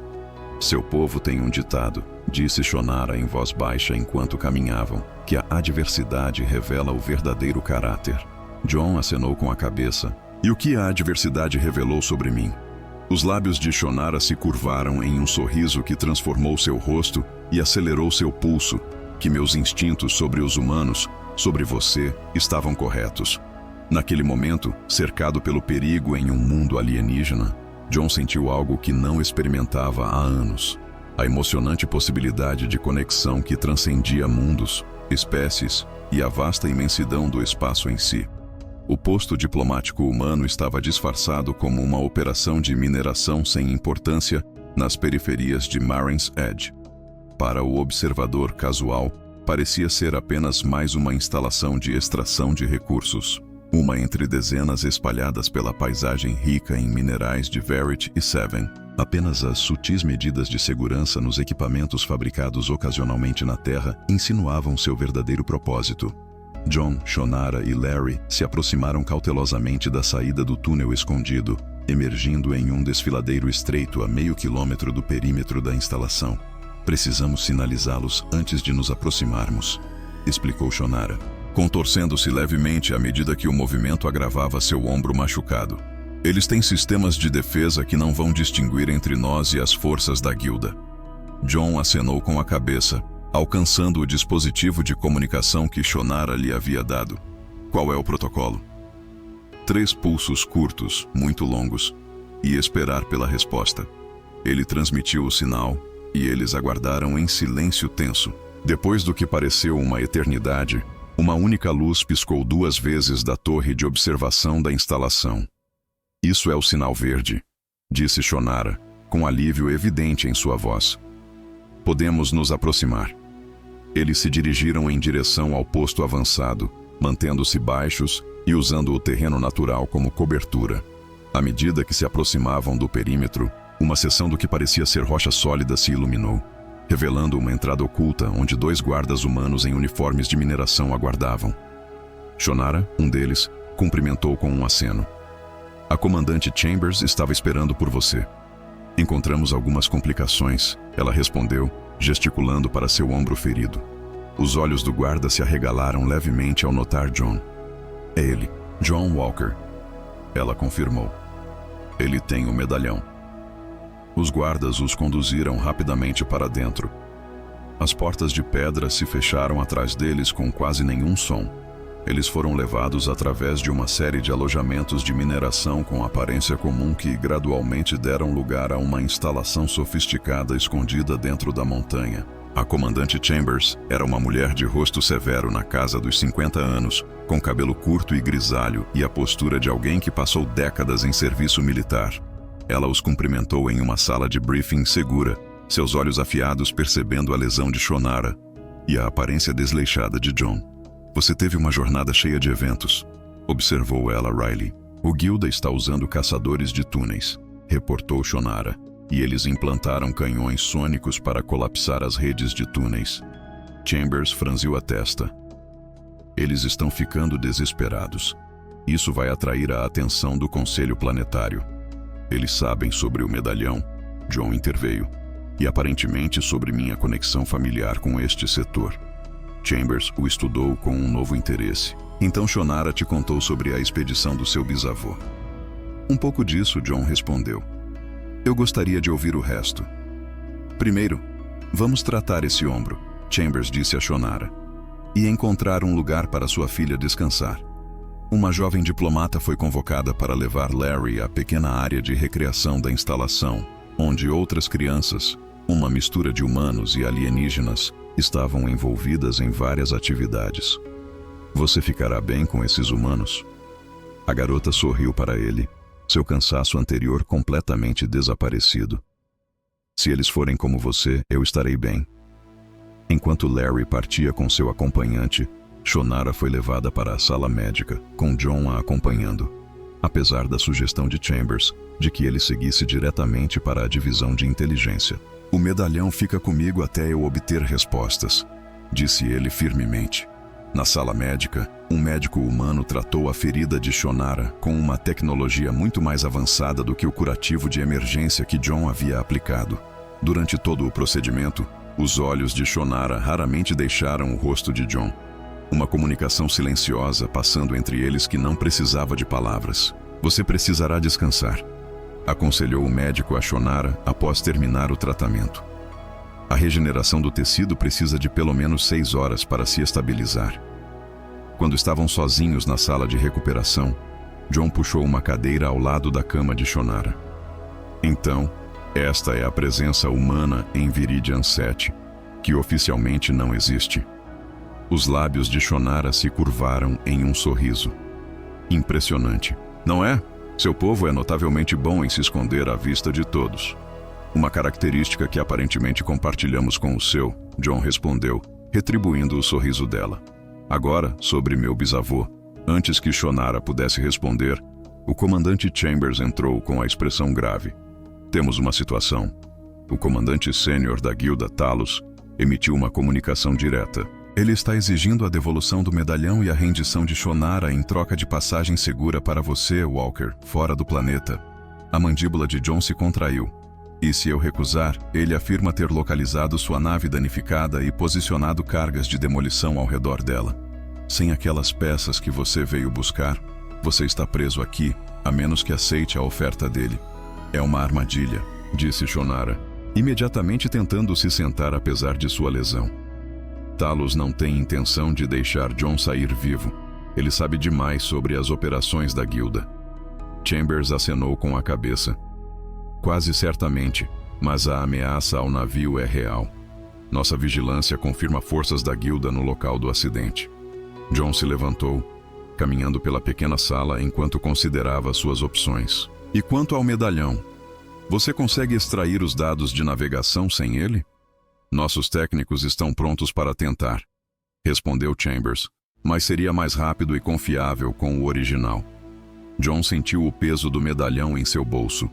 Seu povo tem um ditado, disse Shonara em voz baixa enquanto caminhavam, que a adversidade revela o verdadeiro caráter. John acenou com a cabeça. E o que a adversidade revelou sobre mim? Os lábios de Shonara se curvaram em um sorriso que transformou seu rosto e acelerou seu pulso, que meus instintos sobre os humanos, sobre você, estavam corretos. Naquele momento, cercado pelo perigo em um mundo alienígena, John sentiu algo que não experimentava há anos. A emocionante possibilidade de conexão que transcendia mundos, espécies e a vasta imensidão do espaço em si. O posto diplomático humano estava disfarçado como uma operação de mineração sem importância nas periferias de Marine's Edge. Para o observador casual, parecia ser apenas mais uma instalação de extração de recursos. Uma entre dezenas espalhadas pela paisagem rica em minerais de Verity e Seven. Apenas as sutis medidas de segurança nos equipamentos fabricados ocasionalmente na Terra insinuavam seu verdadeiro propósito. John, Shonara e Larry se aproximaram cautelosamente da saída do túnel escondido, emergindo em um desfiladeiro estreito a meio quilômetro do perímetro da instalação. Precisamos sinalizá-los antes de nos aproximarmos, explicou Shonara, contorcendo-se levemente à medida que o movimento agravava seu ombro machucado. Eles têm sistemas de defesa que não vão distinguir entre nós e as forças da guilda. John acenou com a cabeça, alcançando o dispositivo de comunicação que Shonara lhe havia dado. Qual é o protocolo? 3 pulsos curtos, muito longos, e esperar pela resposta. Ele transmitiu o sinal, e eles aguardaram em silêncio tenso. Depois do que pareceu uma eternidade, uma única luz piscou 2 vezes da torre de observação da instalação. Isso é o sinal verde, disse Shonara, com alívio evidente em sua voz. Podemos nos aproximar. Eles se dirigiram em direção ao posto avançado, mantendo-se baixos e usando o terreno natural como cobertura. À medida que se aproximavam do perímetro, uma seção do que parecia ser rocha sólida se iluminou, revelando uma entrada oculta onde 2 guardas humanos em uniformes de mineração aguardavam. Shonara, um deles, cumprimentou com um aceno. A comandante Chambers estava esperando por você. Encontramos algumas complicações, ela respondeu, gesticulando para seu ombro ferido. Os olhos do guarda se arregalaram levemente ao notar John. É ele, John Walker. Ela confirmou. Ele tem o medalhão. Os guardas os conduziram rapidamente para dentro. As portas de pedra se fecharam atrás deles com quase nenhum som. Eles foram levados através de uma série de alojamentos de mineração com aparência comum que gradualmente deram lugar a uma instalação sofisticada escondida dentro da montanha. A comandante Chambers era uma mulher de rosto severo na casa dos 50 anos, com cabelo curto e grisalho e a postura de alguém que passou décadas em serviço militar. Ela os cumprimentou em uma sala de briefing segura, seus olhos afiados percebendo a lesão de Shonara e a aparência desleixada de John. Você teve uma jornada cheia de eventos, observou ela Riley. O Guilda está usando caçadores de túneis, reportou Shonara. E eles implantaram canhões sônicos para colapsar as redes de túneis. Chambers franziu a testa. Eles estão ficando desesperados. Isso vai atrair a atenção do Conselho Planetário. Eles sabem sobre o medalhão, John interveio, e aparentemente sobre minha conexão familiar com este setor. Chambers o estudou com um novo interesse. Então Shonara te contou sobre a expedição do seu bisavô. Um pouco disso, John respondeu. Eu gostaria de ouvir o resto. Primeiro, vamos tratar esse ombro, Chambers disse a Shonara, e encontrar um lugar para sua filha descansar. Uma jovem diplomata foi convocada para levar Larry à pequena área de recreação da instalação, onde outras crianças, uma mistura de humanos e alienígenas, estavam envolvidas em várias atividades. Você ficará bem com esses humanos? A garota sorriu para ele, seu cansaço anterior completamente desaparecido. Se eles forem como você, eu estarei bem. Enquanto Larry partia com seu acompanhante, Shonara foi levada para a sala médica, com John a acompanhando, apesar da sugestão de Chambers de que ele seguisse diretamente para a divisão de inteligência. O medalhão fica comigo até eu obter respostas, disse ele firmemente. Na sala médica, um médico humano tratou a ferida de Shonara com uma tecnologia muito mais avançada do que o curativo de emergência que John havia aplicado. Durante todo o procedimento, os olhos de Shonara raramente deixaram o rosto de John. Uma comunicação silenciosa passando entre eles que não precisava de palavras. Você precisará descansar, aconselhou o médico a Shonara após terminar o tratamento. A regeneração do tecido precisa de pelo menos 6 horas para se estabilizar. Quando estavam sozinhos na sala de recuperação, John puxou uma cadeira ao lado da cama de Shonara. Então, esta é a presença humana em Viridian 7, que oficialmente não existe. Os lábios de Shonara se curvaram em um sorriso. Impressionante, não é? Seu povo é notavelmente bom em se esconder à vista de todos. Uma característica que aparentemente compartilhamos com o seu, John respondeu, retribuindo o sorriso dela. Agora, sobre meu bisavô. Antes que Shonara pudesse responder, o comandante Chambers entrou com a expressão grave. Temos uma situação. O comandante sênior da guilda Talos emitiu uma comunicação direta. Ele está exigindo a devolução do medalhão e a rendição de Shonara em troca de passagem segura para você, Walker, fora do planeta. A mandíbula de John se contraiu. E se eu recusar, ele afirma ter localizado sua nave danificada e posicionado cargas de demolição ao redor dela. Sem aquelas peças que você veio buscar, você está preso aqui, a menos que aceite a oferta dele. É uma armadilha, disse Shonara, imediatamente tentando se sentar apesar de sua lesão. Talos não tem intenção de deixar John sair vivo. Ele sabe demais sobre as operações da guilda. Chambers acenou com a cabeça. Quase certamente, mas a ameaça ao navio é real. Nossa vigilância confirma forças da guilda no local do acidente. John se levantou, caminhando pela pequena sala enquanto considerava suas opções. E quanto ao medalhão? Você consegue extrair os dados de navegação sem ele? Nossos técnicos estão prontos para tentar, respondeu Chambers, mas seria mais rápido e confiável com o original. John sentiu o peso do medalhão em seu bolso.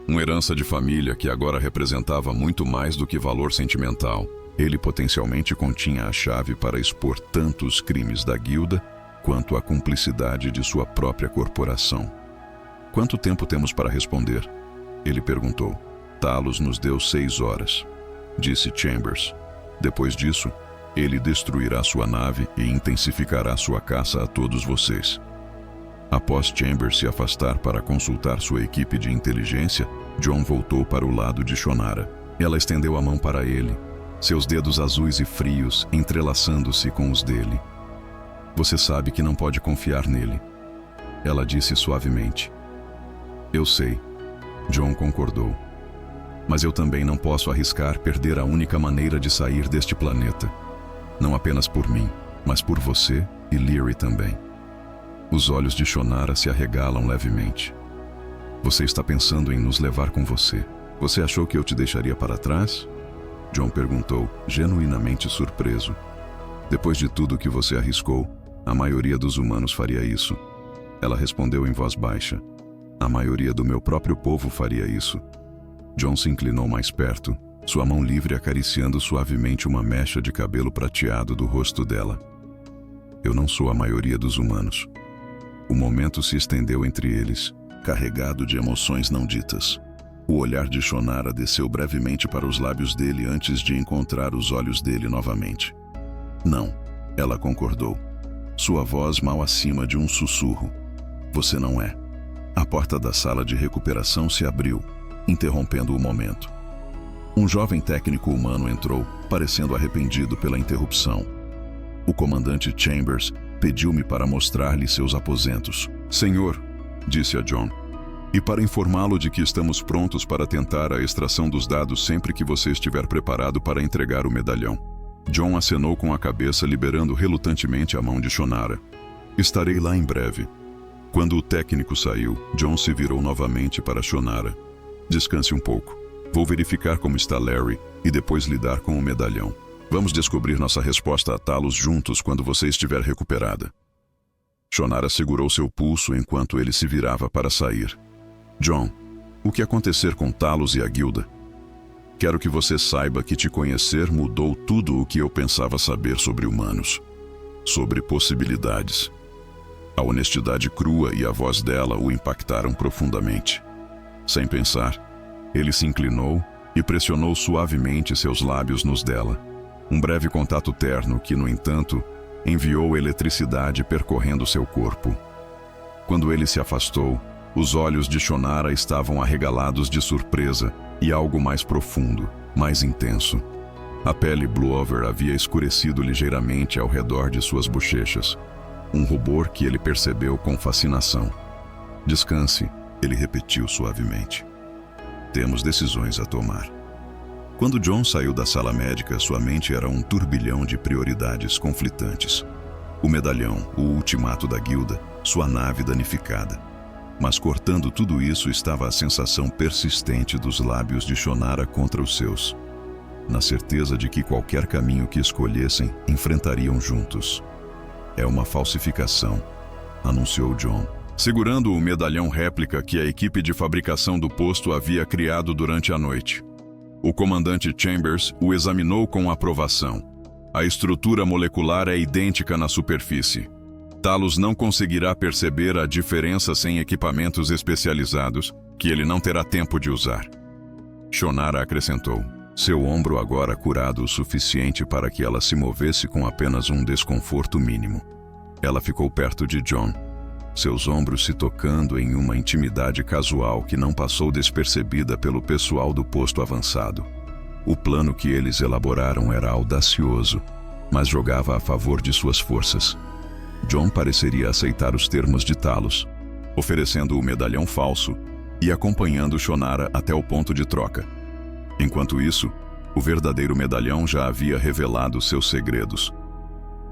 Uma herança de família que agora representava muito mais do que valor sentimental. Ele potencialmente continha a chave para expor tanto os crimes da guilda quanto a cumplicidade de sua própria corporação. Quanto tempo temos para responder? Ele perguntou. Talos nos deu 6 horas, disse Chambers. Depois disso, ele destruirá sua nave e intensificará sua caça a todos vocês. Após Chambers se afastar para consultar sua equipe de inteligência, John voltou para o lado de Shonara. Ela estendeu a mão para ele, seus dedos azuis e frios entrelaçando-se com os dele. Você sabe que não pode confiar nele, ela disse suavemente. Eu sei, John concordou. Mas eu também não posso arriscar perder a única maneira de sair deste planeta. Não apenas por mim, mas por você e Leary também. Os olhos de Shonara se arregalam levemente. Você está pensando em nos levar com você. Você achou que eu te deixaria para trás? John perguntou, genuinamente surpreso. Depois de tudo que você arriscou, a maioria dos humanos faria isso. Ela respondeu em voz baixa. A maioria do meu próprio povo faria isso. John se inclinou mais perto, sua mão livre acariciando suavemente uma mecha de cabelo prateado do rosto dela. Eu não sou a maioria dos humanos. O momento se estendeu entre eles, carregado de emoções não ditas. O olhar de Shonara desceu brevemente para os lábios dele antes de encontrar os olhos dele novamente. Não, ela concordou. Sua voz mal acima de um sussurro. Você não é. A porta da sala de recuperação se abriu, interrompendo o momento. Um jovem técnico humano entrou, parecendo arrependido pela interrupção. O comandante Chambers pediu-me para mostrar-lhe seus aposentos. Senhor, disse a John, e para informá-lo de que estamos prontos para tentar a extração dos dados sempre que você estiver preparado para entregar o medalhão. John acenou com a cabeça, liberando relutantemente a mão de Shonara. Estarei lá em breve. Quando o técnico saiu, John se virou novamente para Shonara. Descanse um pouco. Vou verificar como está Larry e depois lidar com o medalhão. Vamos descobrir nossa resposta a Talos juntos quando você estiver recuperada. Shonara segurou seu pulso enquanto ele se virava para sair. John, o que acontecer com Talos e a guilda? Quero que você saiba que te conhecer mudou tudo o que eu pensava saber sobre humanos. Sobre possibilidades. A honestidade crua e a voz dela o impactaram profundamente. Sem pensar, ele se inclinou e pressionou suavemente seus lábios nos dela. Um breve contato terno que, no entanto, enviou eletricidade percorrendo seu corpo. Quando ele se afastou, os olhos de Shonara estavam arregalados de surpresa e algo mais profundo, mais intenso. A pele Blue-Over havia escurecido ligeiramente ao redor de suas bochechas. Um rubor que ele percebeu com fascinação. Descanse, ele repetiu suavemente. Temos decisões a tomar. Quando John saiu da sala médica, sua mente era um turbilhão de prioridades conflitantes. O medalhão, o ultimato da guilda, sua nave danificada. Mas cortando tudo isso estava a sensação persistente dos lábios de Shonara contra os seus. Na certeza de que qualquer caminho que escolhessem, enfrentariam juntos. É uma falsificação, anunciou John, segurando o medalhão réplica que a equipe de fabricação do posto havia criado durante a noite. O comandante Chambers o examinou com aprovação. A estrutura molecular é idêntica na superfície. Talos não conseguirá perceber a diferença sem equipamentos especializados, que ele não terá tempo de usar. Shonara acrescentou, seu ombro agora curado o suficiente para que ela se movesse com apenas um desconforto mínimo. Ela ficou perto de John, seus ombros se tocando em uma intimidade casual que não passou despercebida pelo pessoal do posto avançado. O plano que eles elaboraram era audacioso, mas jogava a favor de suas forças. John pareceria aceitar os termos de Talos, oferecendo o medalhão falso e acompanhando Shonara até o ponto de troca. Enquanto isso, o verdadeiro medalhão já havia revelado seus segredos.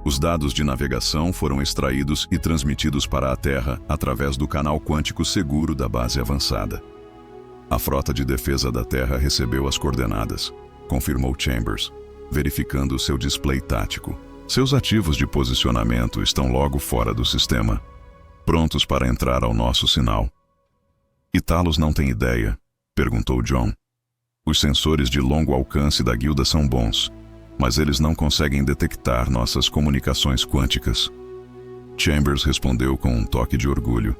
Os dados de navegação foram extraídos e transmitidos para a Terra através do canal quântico seguro da base avançada. A frota de defesa da Terra recebeu as coordenadas, confirmou Chambers, verificando seu display tático. Seus ativos de posicionamento estão logo fora do sistema, prontos para entrar ao nosso sinal. E Talos não tem ideia? Perguntou John. Os sensores de longo alcance da guilda são bons, mas eles não conseguem detectar nossas comunicações quânticas. Chambers respondeu com um toque de orgulho.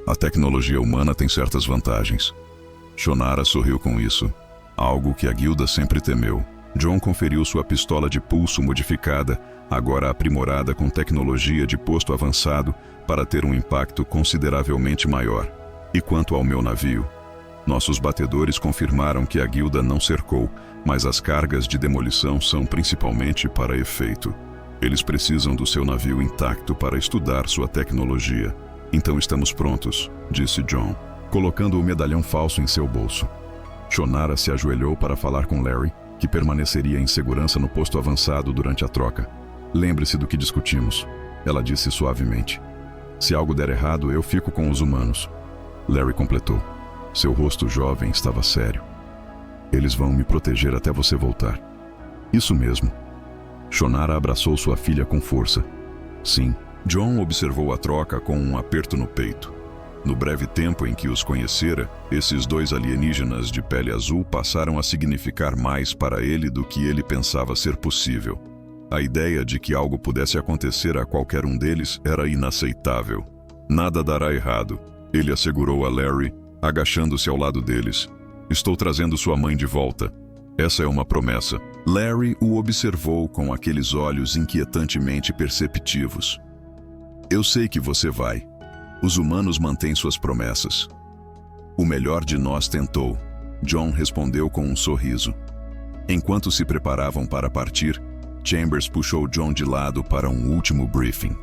A tecnologia humana tem certas vantagens. Shonara sorriu com isso, algo que a guilda sempre temeu. John conferiu sua pistola de pulso modificada, agora aprimorada com tecnologia de posto avançado, para ter um impacto consideravelmente maior. E quanto ao meu navio? Nossos batedores confirmaram que a guilda não cercou, mas as cargas de demolição são principalmente para efeito. Eles precisam do seu navio intacto para estudar sua tecnologia. Então estamos prontos, disse John, colocando o medalhão falso em seu bolso. Shonara se ajoelhou para falar com Larry, que permaneceria em segurança no posto avançado durante a troca. Lembre-se do que discutimos, ela disse suavemente. Se algo der errado, eu fico com os humanos. Larry completou. Seu rosto jovem estava sério. Eles vão me proteger até você voltar. Isso mesmo. Shonara abraçou sua filha com força. Sim. John observou a troca com um aperto no peito. No breve tempo em que os conhecera, esses dois alienígenas de pele azul passaram a significar mais para ele do que ele pensava ser possível. A ideia de que algo pudesse acontecer a qualquer um deles era inaceitável. Nada dará errado, ele assegurou a Larry, agachando-se ao lado deles. Estou trazendo sua mãe de volta. Essa é uma promessa. Larry o observou com aqueles olhos inquietantemente perceptivos. Eu sei que você vai. Os humanos mantêm suas promessas. O melhor de nós tentou, John respondeu com um sorriso. Enquanto se preparavam para partir, Chambers puxou John de lado para um último briefing.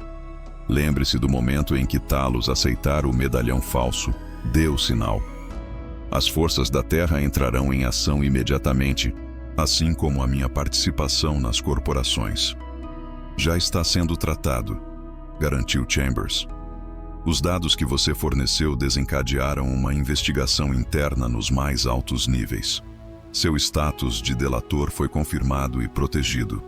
Lembre-se do momento em que Talos aceitara o medalhão falso. Dê o sinal. As forças da Terra entrarão em ação imediatamente, assim como a minha participação nas corporações. Já está sendo tratado, garantiu Chambers. Os dados que você forneceu desencadearam uma investigação interna nos mais altos níveis. Seu status de delator foi confirmado e protegido.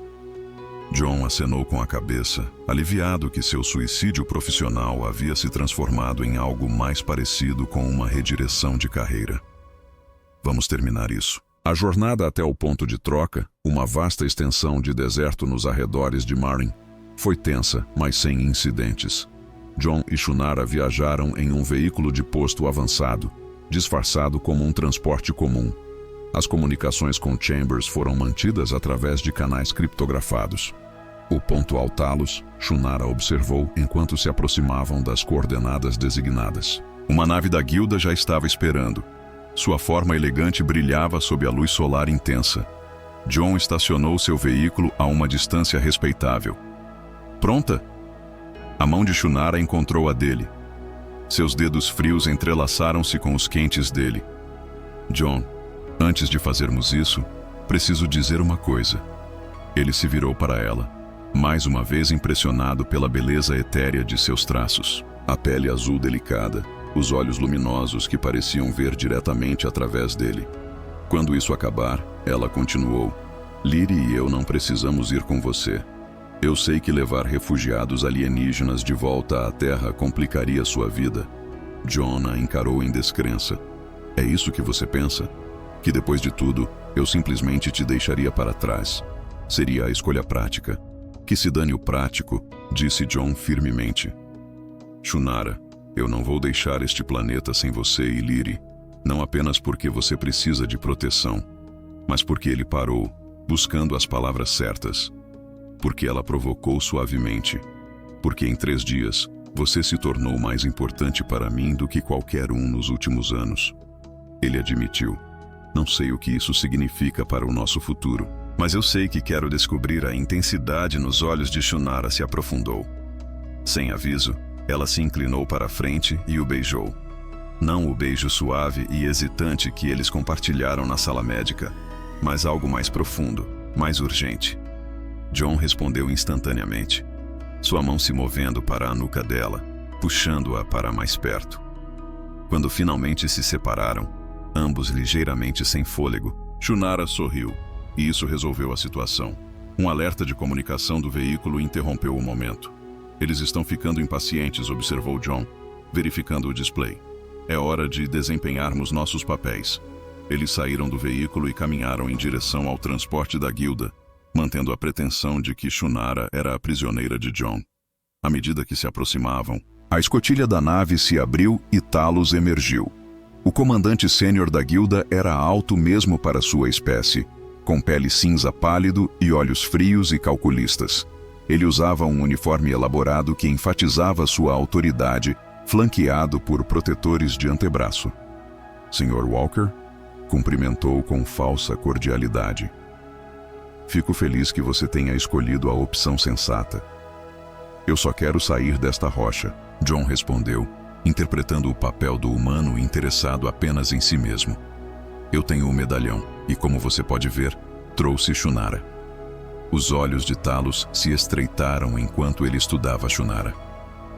John acenou com a cabeça, aliviado que seu suicídio profissional havia se transformado em algo mais parecido com uma redireção de carreira. Vamos terminar isso. A jornada até o ponto de troca, uma vasta extensão de deserto nos arredores de Marin, foi tensa, mas sem incidentes. John e Shunara viajaram em um veículo de posto avançado, disfarçado como um transporte comum. As comunicações com Chambers foram mantidas através de canais criptografados. O pontual Talos, Shunara observou enquanto se aproximavam das coordenadas designadas. Uma nave da guilda já estava esperando. Sua forma elegante brilhava sob a luz solar intensa. John estacionou seu veículo a uma distância respeitável. Pronta? A mão de Shunara encontrou a dele. Seus dedos frios entrelaçaram-se com os quentes dele. John, antes de fazermos isso, preciso dizer uma coisa. Ele se virou para ela, mais uma vez impressionado pela beleza etérea de seus traços. A pele azul delicada, os olhos luminosos que pareciam ver diretamente através dele. Quando isso acabar, ela continuou. Lyri e eu não precisamos ir com você. Eu sei que levar refugiados alienígenas de volta à Terra complicaria sua vida. John a encarou em descrença. É isso que você pensa? Que depois de tudo, eu simplesmente te deixaria para trás. Seria a escolha prática. Que se dane o prático, disse John firmemente. Shunara, eu não vou deixar este planeta sem você e Lyri. Não apenas porque você precisa de proteção, mas porque ele parou, buscando as palavras certas. Porque ela provocou suavemente. Porque em 3 dias, você se tornou mais importante para mim do que qualquer um nos últimos anos. Ele admitiu. Não sei o que isso significa para o nosso futuro, mas eu sei que quero descobrir a intensidade nos olhos de Shunara se aprofundou. Sem aviso, ela se inclinou para a frente e o beijou. Não o beijo suave e hesitante que eles compartilharam na sala médica, mas algo mais profundo, mais urgente. John respondeu instantaneamente, sua mão se movendo para a nuca dela, puxando-a para mais perto. Quando finalmente se separaram, ambos ligeiramente sem fôlego, Shunara sorriu, e isso resolveu a situação. Um alerta de comunicação do veículo interrompeu o momento. Eles estão ficando impacientes, observou John, verificando o display. É hora de desempenharmos nossos papéis. Eles saíram do veículo e caminharam em direção ao transporte da guilda, mantendo a pretensão de que Shunara era a prisioneira de John. À medida que se aproximavam, a escotilha da nave se abriu e Talos emergiu. O comandante sênior da guilda era alto mesmo para sua espécie, com pele cinza pálido e olhos frios e calculistas. Ele usava um uniforme elaborado que enfatizava sua autoridade, flanqueado por protetores de antebraço. Sr. Walker? Cumprimentou com falsa cordialidade. Fico feliz que você tenha escolhido a opção sensata. Eu só quero sair desta rocha, John respondeu, interpretando o papel do humano interessado apenas em si mesmo. Eu tenho o medalhão, e como você pode ver, trouxe Shunara. Os olhos de Talos se estreitaram enquanto ele estudava Shunara.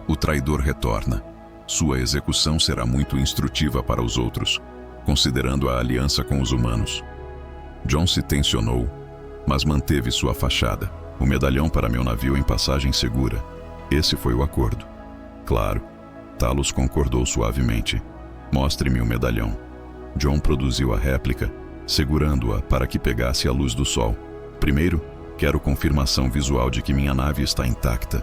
O traidor retorna. Sua execução será muito instrutiva para os outros, considerando a aliança com os humanos. Jon se tensionou, mas manteve sua fachada. O medalhão para meu navio em passagem segura. Esse foi o acordo. Claro. Talos concordou suavemente. Mostre-me o medalhão. Jon produziu a réplica, segurando-a para que pegasse a luz do sol. Primeiro, quero confirmação visual de que minha nave está intacta.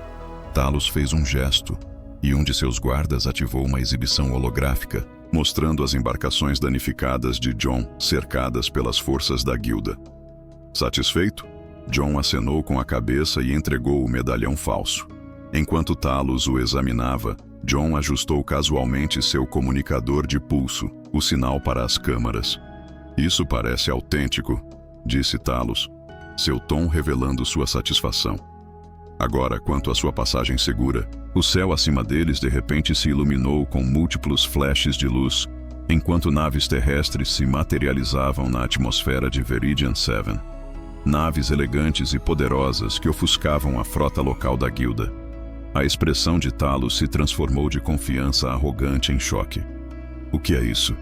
Talos fez um gesto, e um de seus guardas ativou uma exibição holográfica, mostrando as embarcações danificadas de Jon cercadas pelas forças da guilda. Satisfeito, Jon acenou com a cabeça e entregou o medalhão falso. Enquanto Talos o examinava, Jon ajustou casualmente seu comunicador de pulso, o sinal para as câmaras. Isso parece autêntico, disse Talos, seu tom revelando sua satisfação. Agora, quanto à sua passagem segura, o céu acima deles de repente se iluminou com múltiplos flashes de luz, enquanto naves terrestres se materializavam na atmosfera de Viridian 7. Naves elegantes e poderosas que ofuscavam a frota local da guilda. A expressão de Talos se transformou de confiança arrogante em choque. O que é isso?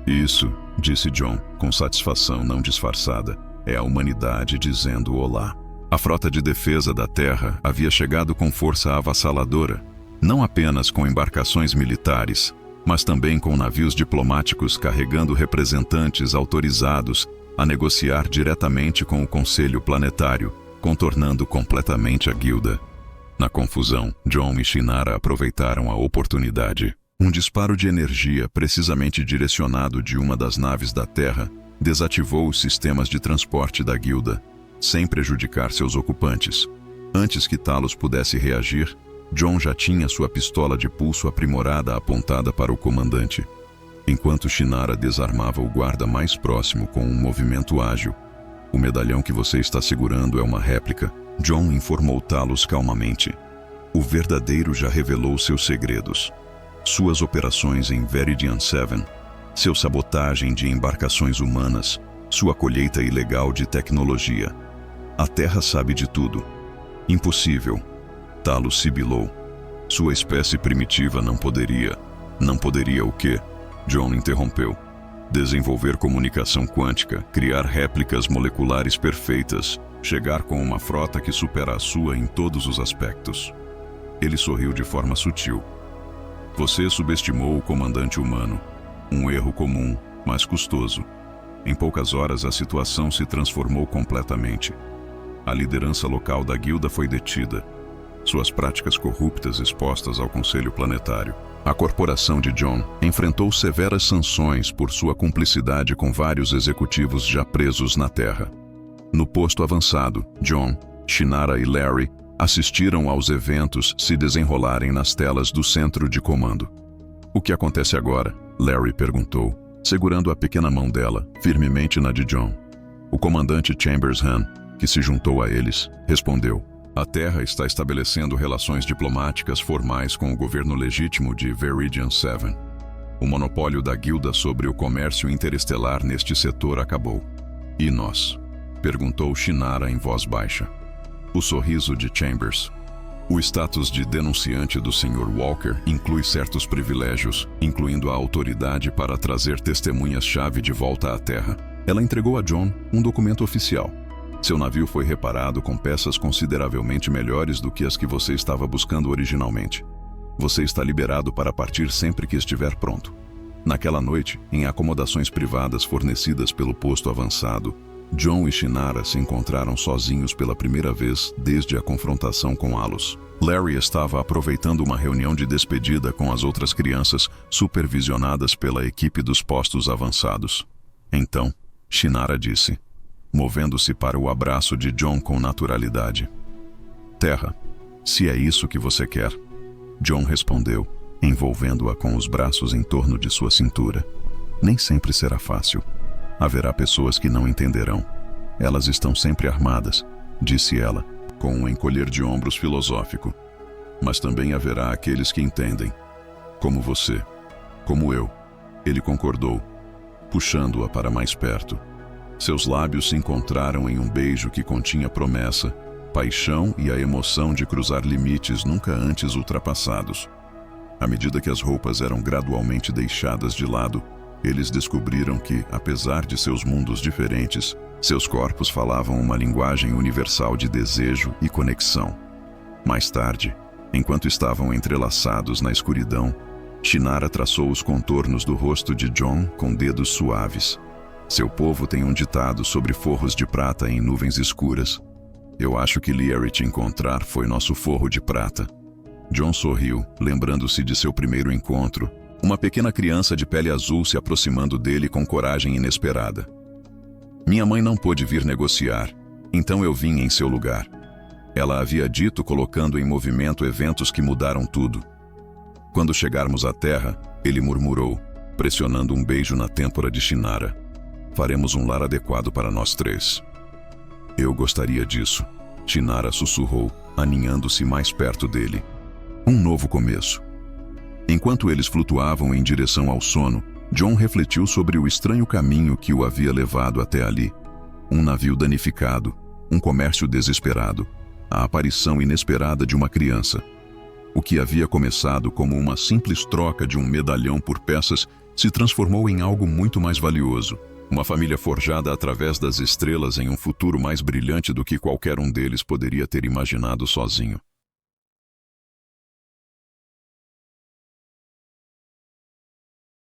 Isso, disse Jon, com satisfação não disfarçada, é a humanidade dizendo olá. A frota de defesa da Terra havia chegado com força avassaladora, não apenas com embarcações militares, mas também com navios diplomáticos carregando representantes autorizados a negociar diretamente com o Conselho Planetário, contornando completamente a guilda. Na confusão, Jon e Shunara aproveitaram a oportunidade. Um disparo de energia precisamente direcionado de uma das naves da Terra desativou os sistemas de transporte da guilda, sem prejudicar seus ocupantes. Antes que Talos pudesse reagir, Jon já tinha sua pistola de pulso aprimorada apontada para o comandante. Enquanto Shunara desarmava o guarda mais próximo com um movimento ágil. O medalhão que você está segurando é uma réplica, Jon informou Talos calmamente. O verdadeiro já revelou seus segredos. Suas operações em Viridian 7, seu sabotagem de embarcações humanas, sua colheita ilegal de tecnologia. A Terra sabe de tudo. Impossível. Talos sibilou. Sua espécie primitiva não poderia. Não poderia o quê? Jon interrompeu. Desenvolver comunicação quântica, criar réplicas moleculares perfeitas, chegar com uma frota que supera a sua em todos os aspectos. Ele sorriu de forma sutil. Você subestimou o comandante humano. Um erro comum, mas custoso. Em poucas horas a situação se transformou completamente. A liderança local da guilda foi detida. Suas práticas corruptas expostas ao Conselho Planetário. A corporação de Jon enfrentou severas sanções por sua cumplicidade com vários executivos já presos na Terra. No posto avançado, Jon, Shunara e Larry assistiram aos eventos se desenrolarem nas telas do centro de comando. O que acontece agora? Larry perguntou, segurando a pequena mão dela, firmemente na de Jon. O comandante Chambers Han, que se juntou a eles, respondeu. A Terra está estabelecendo relações diplomáticas formais com o governo legítimo de Viridian 7. O monopólio da guilda sobre o comércio interestelar neste setor acabou. E nós? Perguntou Shunara em voz baixa. O sorriso de Chambers. O status de denunciante do Sr. Walker inclui certos privilégios, incluindo a autoridade para trazer testemunhas-chave de volta à Terra. Ela entregou a Jon um documento oficial. Seu navio foi reparado com peças consideravelmente melhores do que as que você estava buscando originalmente. Você está liberado para partir sempre que estiver pronto. Naquela noite, em acomodações privadas fornecidas pelo posto avançado, Jon e Shunara se encontraram sozinhos pela primeira vez desde a confrontação com Alos. Larry estava aproveitando uma reunião de despedida com as outras crianças, supervisionadas pela equipe dos postos avançados. Então, Shunara disse, movendo-se para o abraço de Jon com naturalidade. Terra, se é isso que você quer. Jon respondeu, envolvendo-a com os braços em torno de sua cintura. Nem sempre será fácil. Haverá pessoas que não entenderão. Elas estão sempre armadas, disse ela, com um encolher de ombros filosófico. Mas também haverá aqueles que entendem. Como você. Como eu. Ele concordou. puxando-a para mais perto. Seus lábios se encontraram em um beijo que continha promessa, paixão e a emoção de cruzar limites nunca antes ultrapassados. À medida que as roupas eram gradualmente deixadas de lado, eles descobriram que, apesar de seus mundos diferentes, seus corpos falavam uma linguagem universal de desejo e conexão. Mais tarde, enquanto estavam entrelaçados na escuridão, Shinara traçou os contornos do rosto de Jon com dedos suaves. Seu povo tem um ditado sobre forros de prata em nuvens escuras. Eu acho que Lieri te encontrar foi nosso forro de prata. Jon sorriu, lembrando-se de seu primeiro encontro, uma pequena criança de pele azul se aproximando dele com coragem inesperada. Minha mãe não pôde vir negociar, então eu vim em seu lugar. Ela havia dito, colocando em movimento eventos que mudaram tudo. Quando chegarmos à terra, ele murmurou, pressionando um beijo na têmpora de Shinara. Faremos um lar adequado para nós três. Eu gostaria disso, Shinara sussurrou, aninhando-se mais perto dele. Um novo começo. Enquanto eles flutuavam em direção ao sono, Jon refletiu sobre o estranho caminho que o havia levado até ali. Um navio danificado, um comércio desesperado, a aparição inesperada de uma criança. O que havia começado como uma simples troca de um medalhão por peças se transformou em algo muito mais valioso. Uma família forjada através das estrelas em um futuro mais brilhante do que qualquer um deles poderia ter imaginado sozinho.